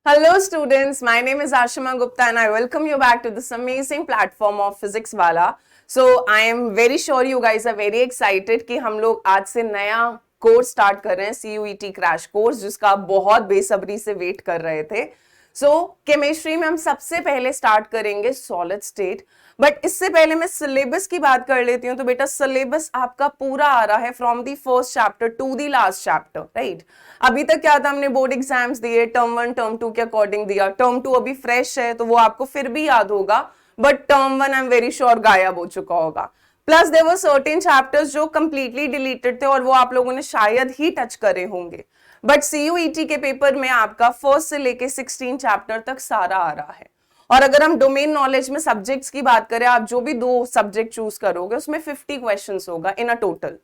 Hello students, my name is Ashima Gupta and I welcome you back to this amazing platform of Physics Wala. So I am very sure you guys are very excited कि हम लोग आज से नया course start कर रहे हैं CUET crash course जिसका आप बहुत बेसब्री से वेट कर रहे थे. केमिस्ट्री में हम सबसे पहले स्टार्ट करेंगे सॉलिड स्टेट. बट इससे पहले मैं सिलेबस की बात कर लेती हूँ. तो बेटा सिलेबस आपका पूरा आ रहा है from the first chapter to the last chapter, right. अभी तक क्या था, हमने बोर्ड एग्जाम्स दिए, टर्म 1 टर्म 2 के अकॉर्डिंग दिया. टर्म 2 अभी फ्रेश है तो वो आपको फिर भी याद होगा, but term 1 I am very sure गायब हो चुका होगा. Plus there were certain chapters जो कंप्लीटली डिलीटेड थे और वो आप लोगों ने शायद ही टच करे होंगे. बट CUET के पेपर में आपका फर्स्ट से लेके 16 चैप्टर तक सारा आ रहा है. और अगर हम डोमेन नॉलेज में सब्जेक्ट्स की बात करें, आप जो भी 2 सब्जेक्ट चूज करोगे उसमें 50 क्वेश्चंस होगा इन अ टोटल,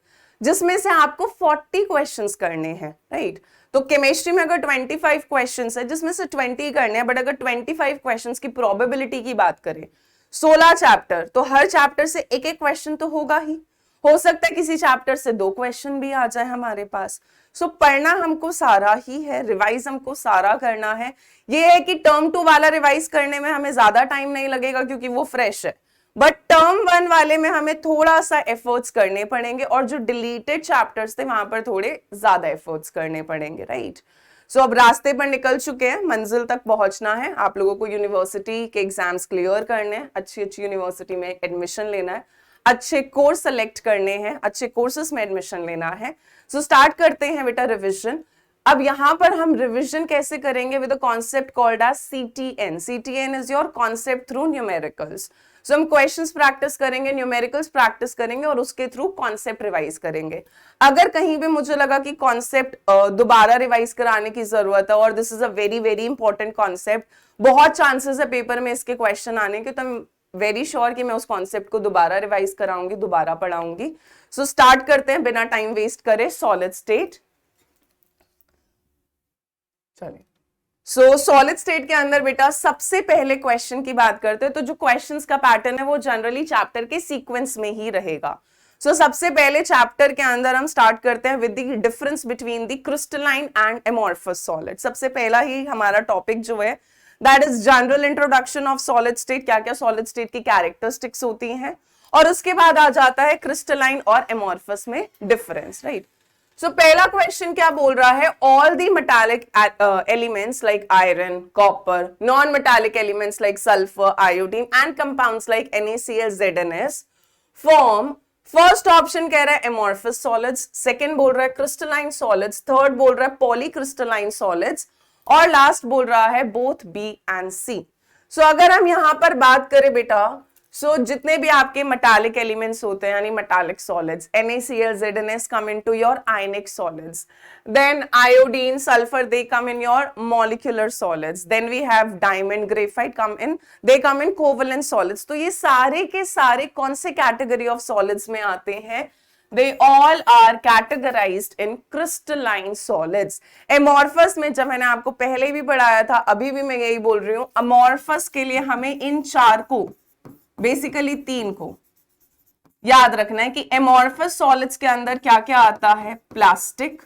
जिसमें से आपको 40 क्वेश्चंस करने हैं, राइट. तो केमिस्ट्री में अगर 25 क्वेश्चंस है जिसमें से 20 करने हैं, बट अगर 25 क्वेश्चंस की प्रोबेबिलिटी की बात करें, 16 चैप्टर तो हर चैप्टर से एक एक क्वेश्चन तो होगा ही. हो सकता है किसी चैप्टर से 2 क्वेश्चन भी आ जाए हमारे पास. पढ़ना हमको सारा ही है, रिवाइज हमको सारा करना है. ये है कि टर्म 2 वाला रिवाइज करने में हमें ज्यादा टाइम नहीं लगेगा क्योंकि वो फ्रेश है, बट टर्म 1 वाले में हमें थोड़ा सा एफर्ट्स करने पड़ेंगे और जो डिलीटेड चैप्टर्स थे वहां पर थोड़े ज्यादा एफर्ट्स करने पड़ेंगे, राइट. अब रास्ते पर निकल चुके हैं, मंजिल तक पहुंचना है. आप लोगों को यूनिवर्सिटी के एग्जाम्स क्लियर करने हैं, अच्छी अच्छी यूनिवर्सिटी में एडमिशन लेना है, अच्छे कोर्स सेलेक्ट करने हैं, अच्छे कोर्सेज में एडमिशन लेना है. स्टार्ट करते हैं बेटा रिविजन. अब यहां पर हम रिविजन कैसे करेंगे with a concept called as CTN. CTN is your concept through numericals. हम क्वेश्चंस प्रैक्टिस करेंगे, न्यूमेरिकल्स प्रैक्टिस करेंगे और उसके थ्रू कॉन्सेप्ट रिवाइज करेंगे. अगर कहीं भी मुझे लगा कि कॉन्सेप्ट दोबारा रिवाइज कराने की जरूरत है और this is a very very important concept, बहुत चांसेस है पेपर में इसके क्वेश्चन आने के, तो वेरी श्योर कि मैं उस कॉन्सेप्ट को दोबारा रिवाइज कराऊंगी, दोबारा पढ़ाऊंगी. स्टार्ट करते हैं बिना टाइम वेस्ट करे. Solid state. चलिए, सॉलिड स्टेट के अंदर बेटा सबसे पहले क्वेश्चन की बात करते हैं. तो जो क्वेश्चंस का पैटर्न है वो जनरली चैप्टर के सीक्वेंस में ही रहेगा. सबसे पहले चैप्टर के अंदर हम स्टार्ट करते हैं with the difference between the crystalline and amorphous solid. सबसे पहला ही हमारा टॉपिक जो है that is general introduction of solid state. क्या क्या सॉलिड स्टेट की कैरेक्टरिस्टिक्स होती हैं, और उसके बाद आ जाता है क्रिस्टलाइन और एमोर्फस में डिफरेंस, राइट. पहला क्वेश्चन क्या बोल रहा है, all the metallic elements like iron, copper, non metallic elements like sulphur, iodine and compounds like NaCl, ZnS form. First option कह रहा है एमोर्फस सॉलिड्स, सेकंड बोल रहा है क्रिस्टलाइन सॉलिड्स, थर्ड बोल रहा है पॉलीक्रिस्टलाइन सॉलिड्स, और लास्ट बोल रहा है बोथ B एंड C. अगर हम यहां पर बात करें बेटा, जितने भी आपके मेटालिक एलिमेंट्स होते हैं यानी metallic solids, NaCl, ZnS come into your ionic solids. Then iodine, sulfur, they come in your molecular solids. Then we have diamond, graphite they come in covalent solids. तो ये सारे के सारे कौन से कैटेगरी ऑफ सॉलिड्स में आते हैं? They all are categorized in crystalline solids. Amorphous में जब मैंने आपको पहले भी पढ़ाया था, अभी भी मैं यही बोल रही हूँ, amorphous के लिए हमें इन 4 को, बेसिकली 3 को याद रखना है कि एमोर्फस सॉलिड्स के अंदर क्या क्या आता है. प्लास्टिक,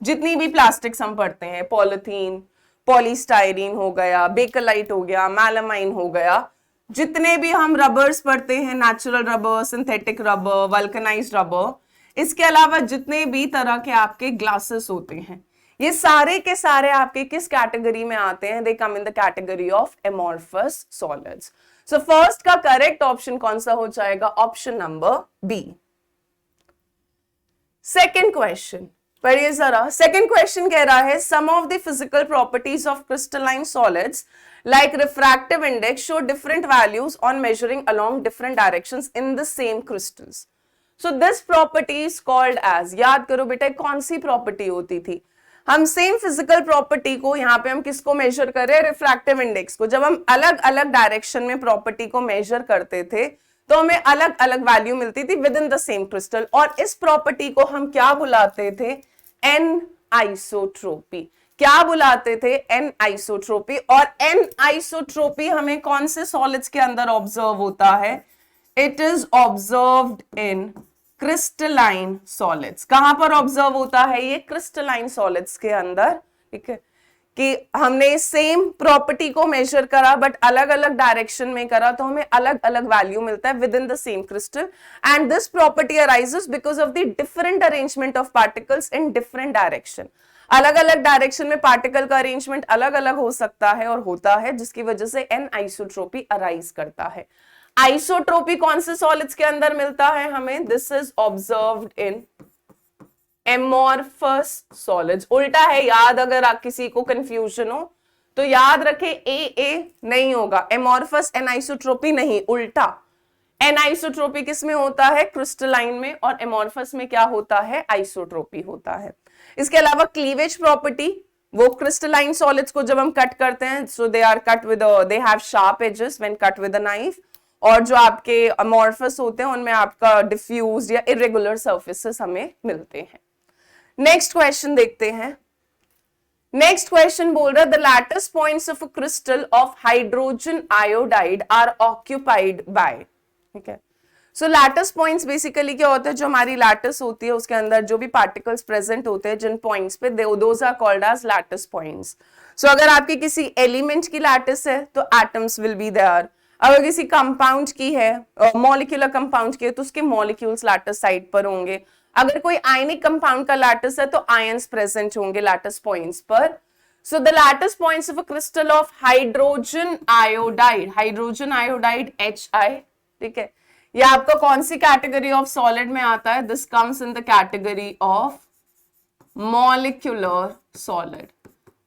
जितनी भी प्लास्टिक्स हम पढ़ते हैं, पॉलिथीन, पॉलीस्टाइरीन हो गया, बेकलाइट हो गया, मैलामाइन हो गया, जितने भी हम रबर्स पढ़ते हैं, natural rubber, synthetic rubber, vulcanised rubber, इसके अलावा जितने भी तरह के आपके ग्लासेस होते हैं, ये सारे के सारे आपके किस कैटेगरी में आते हैं? They come in the category of amorphous solids. First का करेक्ट ऑप्शन कौन सा हो जाएगा? Option number B. Second question पढ़िए जरा. सेकेंड क्वेश्चन कह रहा है some of the physical properties of crystalline solids like refractive index show different values on measuring along different directions in the same crystals. This property is called as, याद करो बेटा कौन सी property होती थी? हम सेम फिजिकल प्रॉपर्टी को यहाँ पे हम किसको मेजर कर रहे हैं? रिफ्रैक्टिव इंडेक्स को. जब हम अलग अलग डायरेक्शन में प्रॉपर्टी को मेजर करते थे तो हमें अलग अलग वैल्यू मिलती थी with in the same crystal, और इस प्रॉपर्टी को हम क्या बुलाते थे? Anisotropy. क्या बुलाते थे? Anisotropy. और एन आइसोट्रोपी हमें कौन से सॉलिड्स के अंदर ऑब्जर्व होता है? It is observed in crystalline solids. कहां पर ऑब्जर्व होता है ये? क्रिस्टलाइन सॉलिड्स के अंदर, ठीक है. कि हमने सेम प्रॉपर्टी को मेजर करा बट अलग अलग डायरेक्शन में करा तो हमें अलग अलग वैल्यू मिलता है with in the same crystal, and this property arises because of the different arrangement of particles in different direction. अलग अलग डायरेक्शन में पार्टिकल का अरेंजमेंट अलग अलग हो सकता है और होता है, जिसकी वजह से एन आइसोट्रोपी अराइज करता है। आइसोट्रोपी कौन से सॉलिड्स के अंदर मिलता है हमें? This is observed in amorphous solids. उल्टा है, याद अगर आप किसी को कंफ्यूजन हो तो याद रखे ए नहीं होगा, एमोर्फस एनाइसोट्रोपी नहीं, उल्टा। एनाइसोट्रोपी किस में होता है? क्रिस्टलाइन में, और एमोर्फस में क्या होता है? आइसोट्रोपी होता है। इसके अलावा क्लीवेज प्रॉपर्टी, वो क्रिस्टलाइन सॉलिड्स को जब हम कट करते हैं so they are cut with, they have sharp edges when cut with a knife, और जो आपके अमोर्फस होते हैं उनमें आपका डिफ्यूज या इरेगुलर सर्फेसेस हमें मिलते हैं। नेक्स्ट क्वेश्चन देखते हैं। नेक्स्ट क्वेश्चन बोल रहा है the lattice points of a crystal of hydrogen iodide are occupied by, ठीक है। सो लैटिस पॉइंट्स बेसिकली क्या होता है? जो हमारी लैटिस होती है उसके अंदर जो भी पार्टिकल्स प्रेजेंट होते हैं जिन पॉइंट्स पे, those are called as lattice points. So अगर आपकी किसी एलिमेंट की लैटिस है तो एटम्स विल बी देयर, अगर किसी कंपाउंड की है, मॉलिक्यूलर कंपाउंड की है, तो उसके मॉलिक्यूल्स लैटिस साइड पर होंगे। अगर कोई आयनिक कंपाउंड का लैटिस है तो आयंस प्रेजेंट होंगे लैटिस पॉइंट्स पर। So the lattice points of a crystal of hydrogen iodide HI, ठीक है, ये आपका कौन सी कैटेगरी ऑफ सॉलिड में आता है? This comes in the category of molecular solid.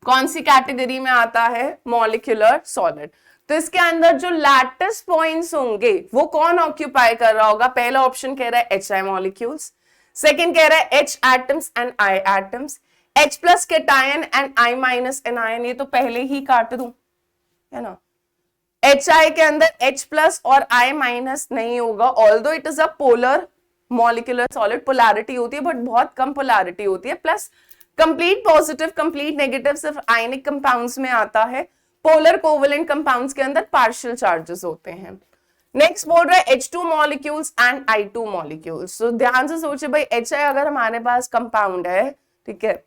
कौन सी कैटेगरी में आता है? Molecular solid. तो इसके अंदर जो लैटिस पॉइंट्स होंगे वो कौन ऑक्यूपाई कर रहा होगा? पहला ऑप्शन कह रहा है HI मॉलिक्यूल्स, सेकेंड कह रहा है H atoms and I atoms, H plus cation and I minus anion, ये तो पहले ही काट दूं, है ना। HI के अंदर H प्लस और I माइनस नहीं होगा, although it is a polar molecular solid, polarity होती है बट बहुत कम पोलैरिटी होती है, plus complete positive complete negative सिर्फ आयनिक कंपाउंड्स में आता है, पोलर कोवेलेंट कंपाउंड्स के अंदर पार्शियल चार्जेस होते हैं। नेक्स्ट बोल रहा है H2 molecules and I2 molecules. सो ध्यान से सोचिए भाई, HI अगर हमारे पास कंपाउंड है, ठीक है,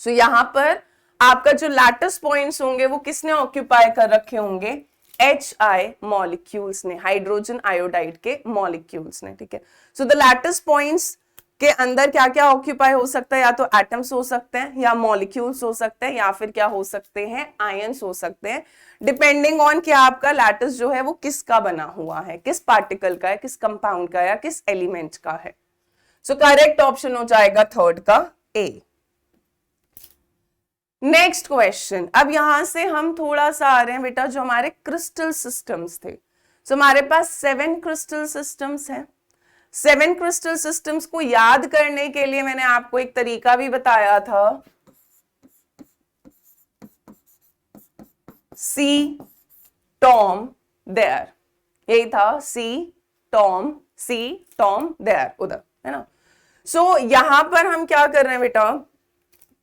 सो यहां पर आपका जो लैटिस पॉइंट्स होंगे वो किसने ऑक्यूपाई कर रखे होंगे? HI मॉलिक्यूल्स ने, हाइड्रोजन आयोडाइड के मॉलिक्यूल्स ने, ठीक है। सो द लैटिस पॉइंट्स के अंदर क्या क्या ऑक्यूपाई हो सकता है? या तो एटम्स हो सकते हैं, या मॉलिक्यूल्स हो सकते हैं, या फिर क्या हो सकते हैं? आयंस हो सकते हैं, डिपेंडिंग ऑन कि आपका लैटिस जो है वो किसका बना हुआ है, किस पार्टिकल का है, किस कंपाउंड का है, या किस एलिमेंट का है। सो करेक्ट ऑप्शन हो जाएगा थर्ड का A। नेक्स्ट क्वेश्चन, अब यहां से हम थोड़ा सा आ रहे हैं बेटा जो हमारे क्रिस्टल सिस्टम्स थे। सो हमारे पास 7 क्रिस्टल सिस्टम्स हैं। 7 क्रिस्टल सिस्टम्स को याद करने के लिए मैंने आपको एक तरीका भी बताया था, सी टॉम देयर, यही था, सी टॉम देयर, उधर, है ना। सो यहां पर हम क्या कर रहे हैं बेटा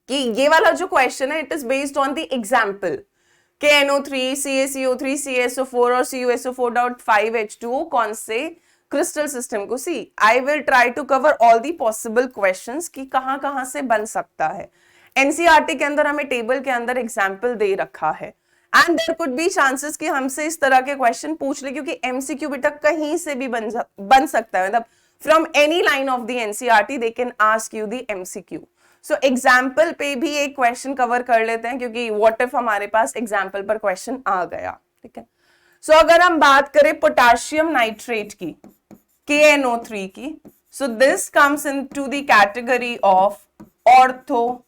कि ये वाला जो क्वेश्चन है it is based on the example KNO3 CaCO3 CSO4 और CuSO4.5H2O कौन से क्रिस्टल सिस्टम को see. I will try to cover all the possible questions कि कहां से बन सकता है। एनसीईआरटी के अंदर हमें टेबल के अंदर एग्जाम्पल दे रखा है, and there could be chances कि हमसे इस तरह के क्वेश्चन पूछ ले, क्योंकि एमसीक्यू बेटा कहीं से भी बन सकता है, मतलब from any line of the NCERT they can ask you the MCQ. So example पे भी एक क्वेश्चन कवर कर लेते हैं, क्योंकि व्हाट इफ हमारे पास एग्जाम्पल पर क्वेश्चन आ गया, ठीक है। सो अगर हम बात करें पोटेशियम नाइट्रेट की, KNO3 की, सो this comes into the category of orthorhombic.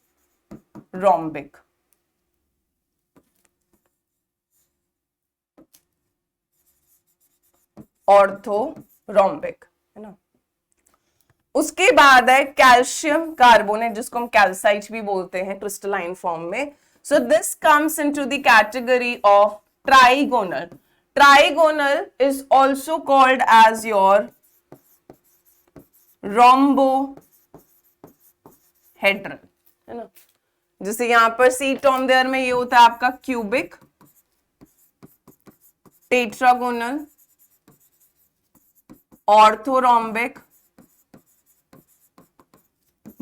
Orthorhombic, है ना। उसके बाद है कैल्शियम कार्बोनेट, जिसको हम कैल्साइट भी बोलते हैं क्रिस्टलाइन फॉर्म में। So this comes into the category of trigonal. Trigonal is also called as your rhombohedral, है ना। जैसे यहां पर सी टॉम देयर में ये होता है आपका cubic, tetragonal, orthorhombic,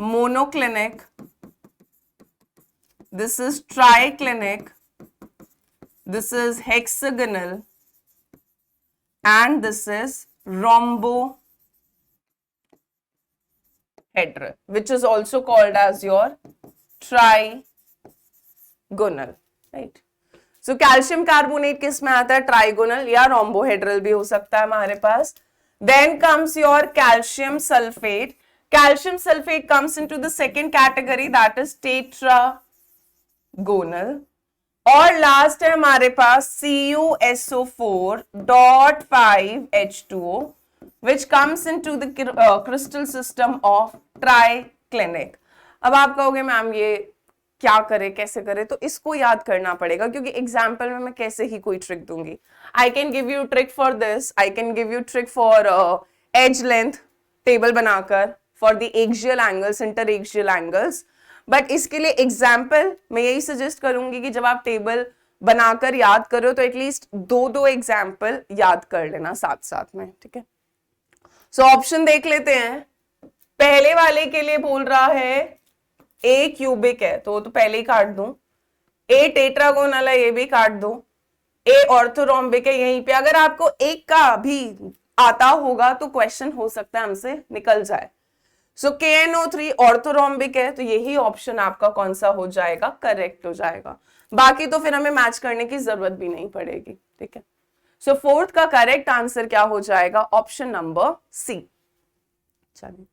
monoclinic, this is triclinic, this is hexagonal, and this is rhombohedral, which is also called as your trigonal, right? So calcium carbonate किस में आता है? ट्राइगोनल या रोम्बोहेड्रल भी हो सकता है हमारे पास. Then comes your calcium sulfate. Calcium sulfate comes into the second category, that is tetragonal. और लास्ट है हमारे पास CuSO4.5H2O, which comes into the crystal system of triclinic. अब आप कहोगे मैम ये क्या करे, कैसे करे? तो इसको याद करना पड़ेगा, क्योंकि एग्जाम्पल में मैं कैसे ही कोई ट्रिक दूंगी. I can give you trick for this, I can give you trick for edge length table बनाकर, for the axial angles, inter axial angles. But इसके लिए एग्जाम्पल मैं यही सजेस्ट करूंगी कि जब आप टेबल बनाकर याद करो तो एटलीस्ट दो एग्जाम्पल याद कर लेना साथ साथ में, ठीक है? सो ऑप्शन देख लेते हैं. पहले वाले के लिए बोल रहा है ए क्यूबिक है, तो पहले ही काट दूं. ए टेट्रागोनल है, ये भी काट दो. ए ऑर्थोरोम्बिक है, यहीं पे अगर आपको एक का भी आता होगा तो क्वेश्चन हो सकता है हमसे निकल जाए. सो KNO3 ऑर्थोरोम्बिक है, तो यही ऑप्शन आपका कौन सा हो जाएगा? करेक्ट हो जाएगा. बाकी तो फिर हमें मैच करने की जरूरत भी नहीं पड़ेगी, ठीक है? सो फोर्थ का करेक्ट आंसर क्या हो जाएगा? Option number C. चलिए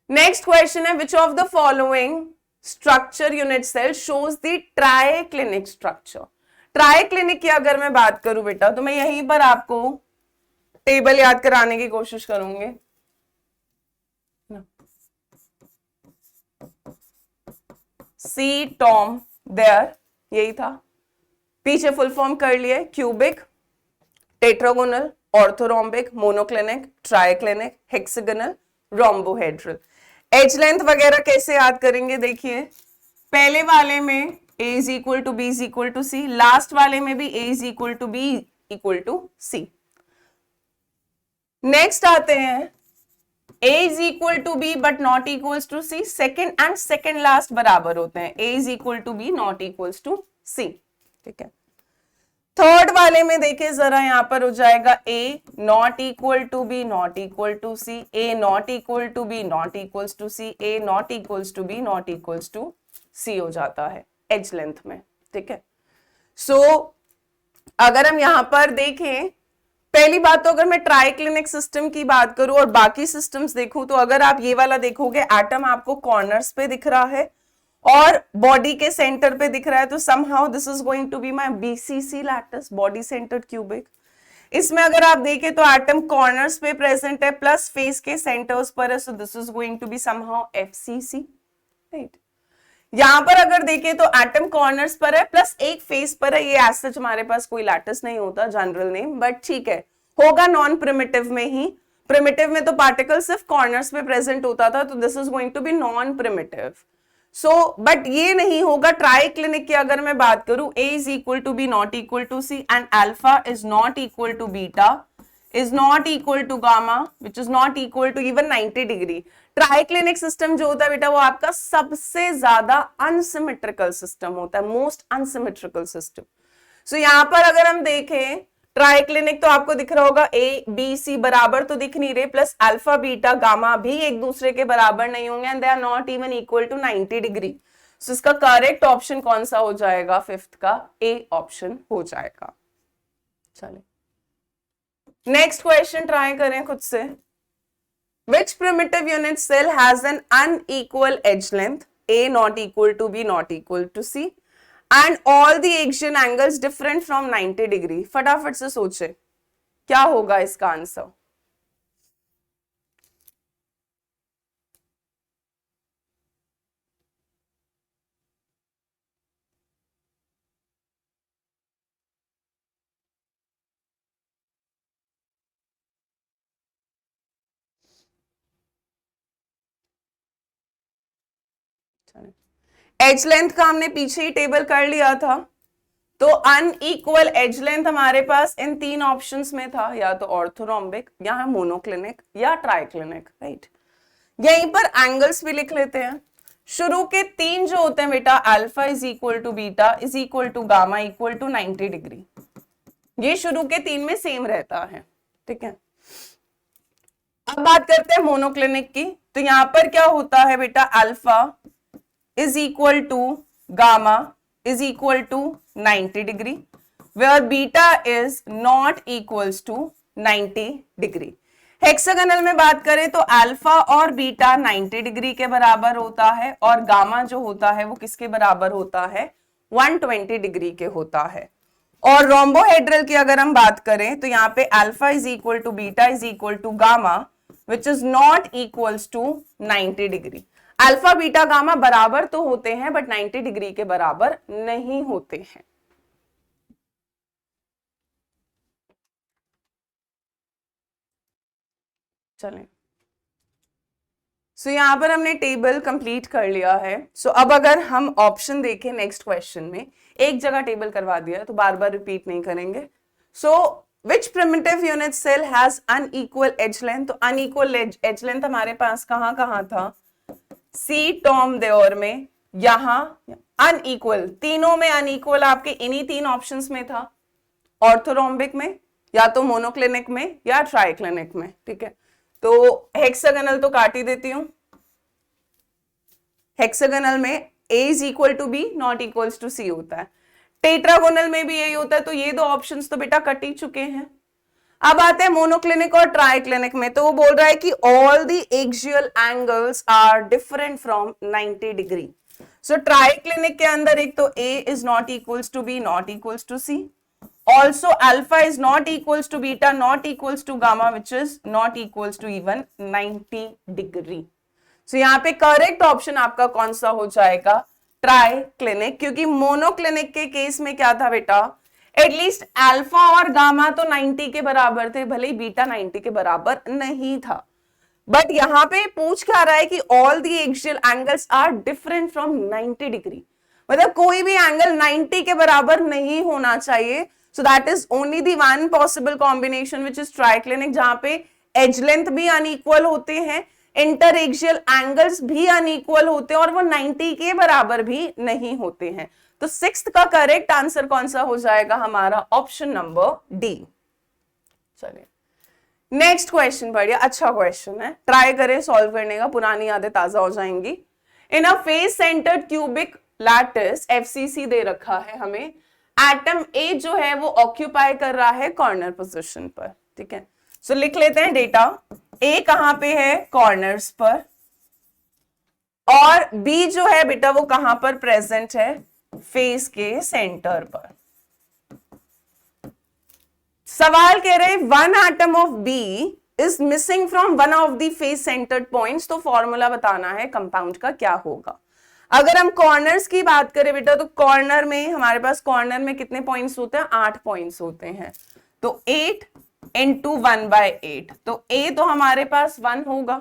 नेक्स्ट क्वेश्चन है, which of the following structure unit cell shows the triclinic structure. Triclinic की अगर मैं बात करूं बेटा, तो मैं यहीं पर आपको टेबल याद कराने की कोशिश करूंगी. सी टॉम देयर, यही था. पीछे फुल फॉर्म कर लिए, cubic, tetragonal, orthorhombic, monoclinic, triclinic, hexagonal, rhombohedral. Edge length वगैरह कैसे याद करेंगे? देखिए, पहले वाले में A is equal to B is equal to C, last वाले में भी A is equal to B equal to C. Next आते हैं, A is equal to B but not equals to C. Second and second last बराबर होते हैं. A is equal to B not equals to C, ठीक है? Third वाले में देखिए जरा, यहां पर हो जाएगा A not equal to B not equal to C, A not equal to B not equals to C, A not equals to B not equals to C हो जाता है एज लेंथ में, ठीक है? सो अगर हम यहां पर देखें, पहली बात तो अगर मैं ट्राइक्लिनिक सिस्टम की बात करूं और बाकी सिस्टम्स देखूं, तो अगर आप ये वाला देखोगे, एटम आपको कॉर्नर्स पे दिख रहा है और बॉडी के सेंटर पे दिख रहा है, तो somehow this is going to be my BCC lattice, body centred cubic. इसमें अगर आप देखें तो एटम कॉर्नर्स पे प्रेजेंट है प्लस फेस के सेंटर्स पर है, so this is going to be somehow FCC, right? यहां पर अगर देखें तो एटम कॉर्नर्स पर है प्लस एक फेस पर है. ये एज सच हमारे पास कोई लैटिस नहीं होता, जनरल नेम, बट ठीक है, होगा नॉन प्रिमिटिव में ही. प्रिमिटिव में तो पार्टिकल सिर्फ कॉर्नर्स पे प्रेजेंट होता था, तो this is going to be non primitive. So but ये नहीं होगा ट्राइक्लिनिक की अगर मैं बात करूं. A is equal to B not equal to C and alpha is not equal to beta is not equal to gamma which is not equal to even 90 degree. Triclinic system जो होता है बेटा, वो आपका सबसे ज्यादा अनसिमेट्रिकल सिस्टम होता है, मोस्ट अनसिमेट्रिकल सिस्टम. सो यहां पर अगर हम देखें ट्राइक्लिनिक, तो आपको दिख रहा होगा A B C बराबर तो दिख नहीं रहे, प्लस अल्फा बीटा गामा भी एक दूसरे के बराबर नहीं होंगे, and they are not even equal to 90 degree. So इसका करेक्ट ऑप्शन कौन सा हो जाएगा? फिफ्थ का A ऑप्शन हो जाएगा. चलिए नेक्स्ट क्वेश्चन ट्राई करें खुद से. Which primitive unit cell has an unequal edge length, A not equal to B not equal to C and all the axial angles different from 90 degree. फटाफट से सोचे क्या होगा इसका आंसर. एज लेंथ का हमने पीछे ही टेबल कर लिया था, तो अनइक्वल एज लेंथ हमारे पास इन तीन ऑप्शंस में था, या तो ऑर्थोरोम्बिक या मोनोक्लिनिक या ट्राइक्लिनिक, राइट? यहीं पर एंगल्स भी लिख लेते हैं. शुरू के तीन जो होते हैं बेटा, alpha is equal to beta is equal to gamma equal to 90 degree, ये शुरू के तीन में सेम रहता है, ठीक है। अब बात करते हैं मोनोक्लिनिक की, तो यहां पर क्या होता है बेटा, alpha is equal to gamma is equal to 90 degree, where beta is not equals to 90 degree. Hexagonal में बात करें तो अल्फा और बीटा 90 डिग्री के बराबर होता है और गामा जो होता है वो किसके बराबर होता है, 120 डिग्री के होता है। और रोम्बोहेड्रल की अगर हम बात करें तो यहाँ पे alpha is equal to beta is equal to gamma which is not equals to 90 degree. Alpha beta gamma बराबर तो होते हैं बट 90 डिग्री के बराबर नहीं होते हैं। चलें, सो यहां पर हमने टेबल कंप्लीट कर लिया है। सो अब अगर हम ऑप्शन देखें नेक्स्ट क्वेश्चन में, एक जगह टेबल करवा दिया है तो बार बार रिपीट नहीं करेंगे। So which primitive unit cell has unequal edge length, तो अनइक्वल एज लेंथ हमारे पास कहां कहां था, सी टॉम देओर में, यहां अनइक्वल, तीनों में अनइक्वल आपके इन्हीं तीन ऑप्शंस में था, ऑर्थोरोम्बिक में या तो मोनोक्लिनिक में या ट्राइक्लिनिक में, ठीक है। तो हेक्सागोनल तो काट ही देती हूं, हेक्सागोनल में a is equal to B not equals to c होता है, टेट्रागोनल में भी यही होता है, तो ये दो ऑप्शंस तो बेटा कट ही चुके हैं। अब आते हैं मोनोक्लिनिक और ट्राइक्लिनिक में, तो वो बोल रहा है कि all the axial angles are different from 90 degree. So triclinic के अंदर एक तो a is not equals to B not equals to C, also alpha is not equals to beta not equals to gamma which is not equals to even 90 degree। so यहाँ पे correct option आपका कौन सा हो जाएगा, try clinic, क्योंकि monoclinic के case में क्या था बेटा, एटलीस्ट अल्फा और गामा तो 90 के बराबर थे, भले ही बीटा 90 के बराबर नहीं था, बट यहाँ पे पूछ क्या रहा है कि all the axial angles are different from 90 degree, मतलब कोई भी एंगल 90 के बराबर नहीं होना चाहिए। So that is only the one possible combination which is triclinic, जहां पे एज लेंथ भी अनइक्वल होते हैं, इंटरएक्सियल एंगल्स भी अनइक्वल होते हैं और वो 90 के बराबर भी नहीं होते हैं। तो सिक्स्थ का करेक्ट आंसर कौन सा हो जाएगा हमारा, ऑप्शन नंबर डी। चलिए नेक्स्ट क्वेश्चन पढ़िए, अच्छा क्वेश्चन है, ट्राई करें सॉल्व करने का, पुरानी यादें ताजा हो जाएंगी। In a face centred cubic lattice FCC दे रखा है हमें, एटम ए जो है वो ऑक्यूपाई कर रहा है कॉर्नर पोजीशन पर, ठीक है। सो लिख लेते हैं डेटा, ए कहां पे है, कॉर्नर्स पर, और बी जो है बेटा वो कहां पर प्रेजेंट है, फेस के सेंटर पर। सवाल कह रहे one atom of B is missing from one of the face centred points, तो फॉर्मूला बताना है कंपाउंड का क्या होगा। अगर हम कॉर्नर्स की बात करें बेटा, तो कॉर्नर में हमारे पास कॉर्नर में कितने पॉइंट्स होते हैं, 8 पॉइंट्स होते हैं, तो 8 इंटू 1/8, तो ए तो हमारे पास 1 होगा,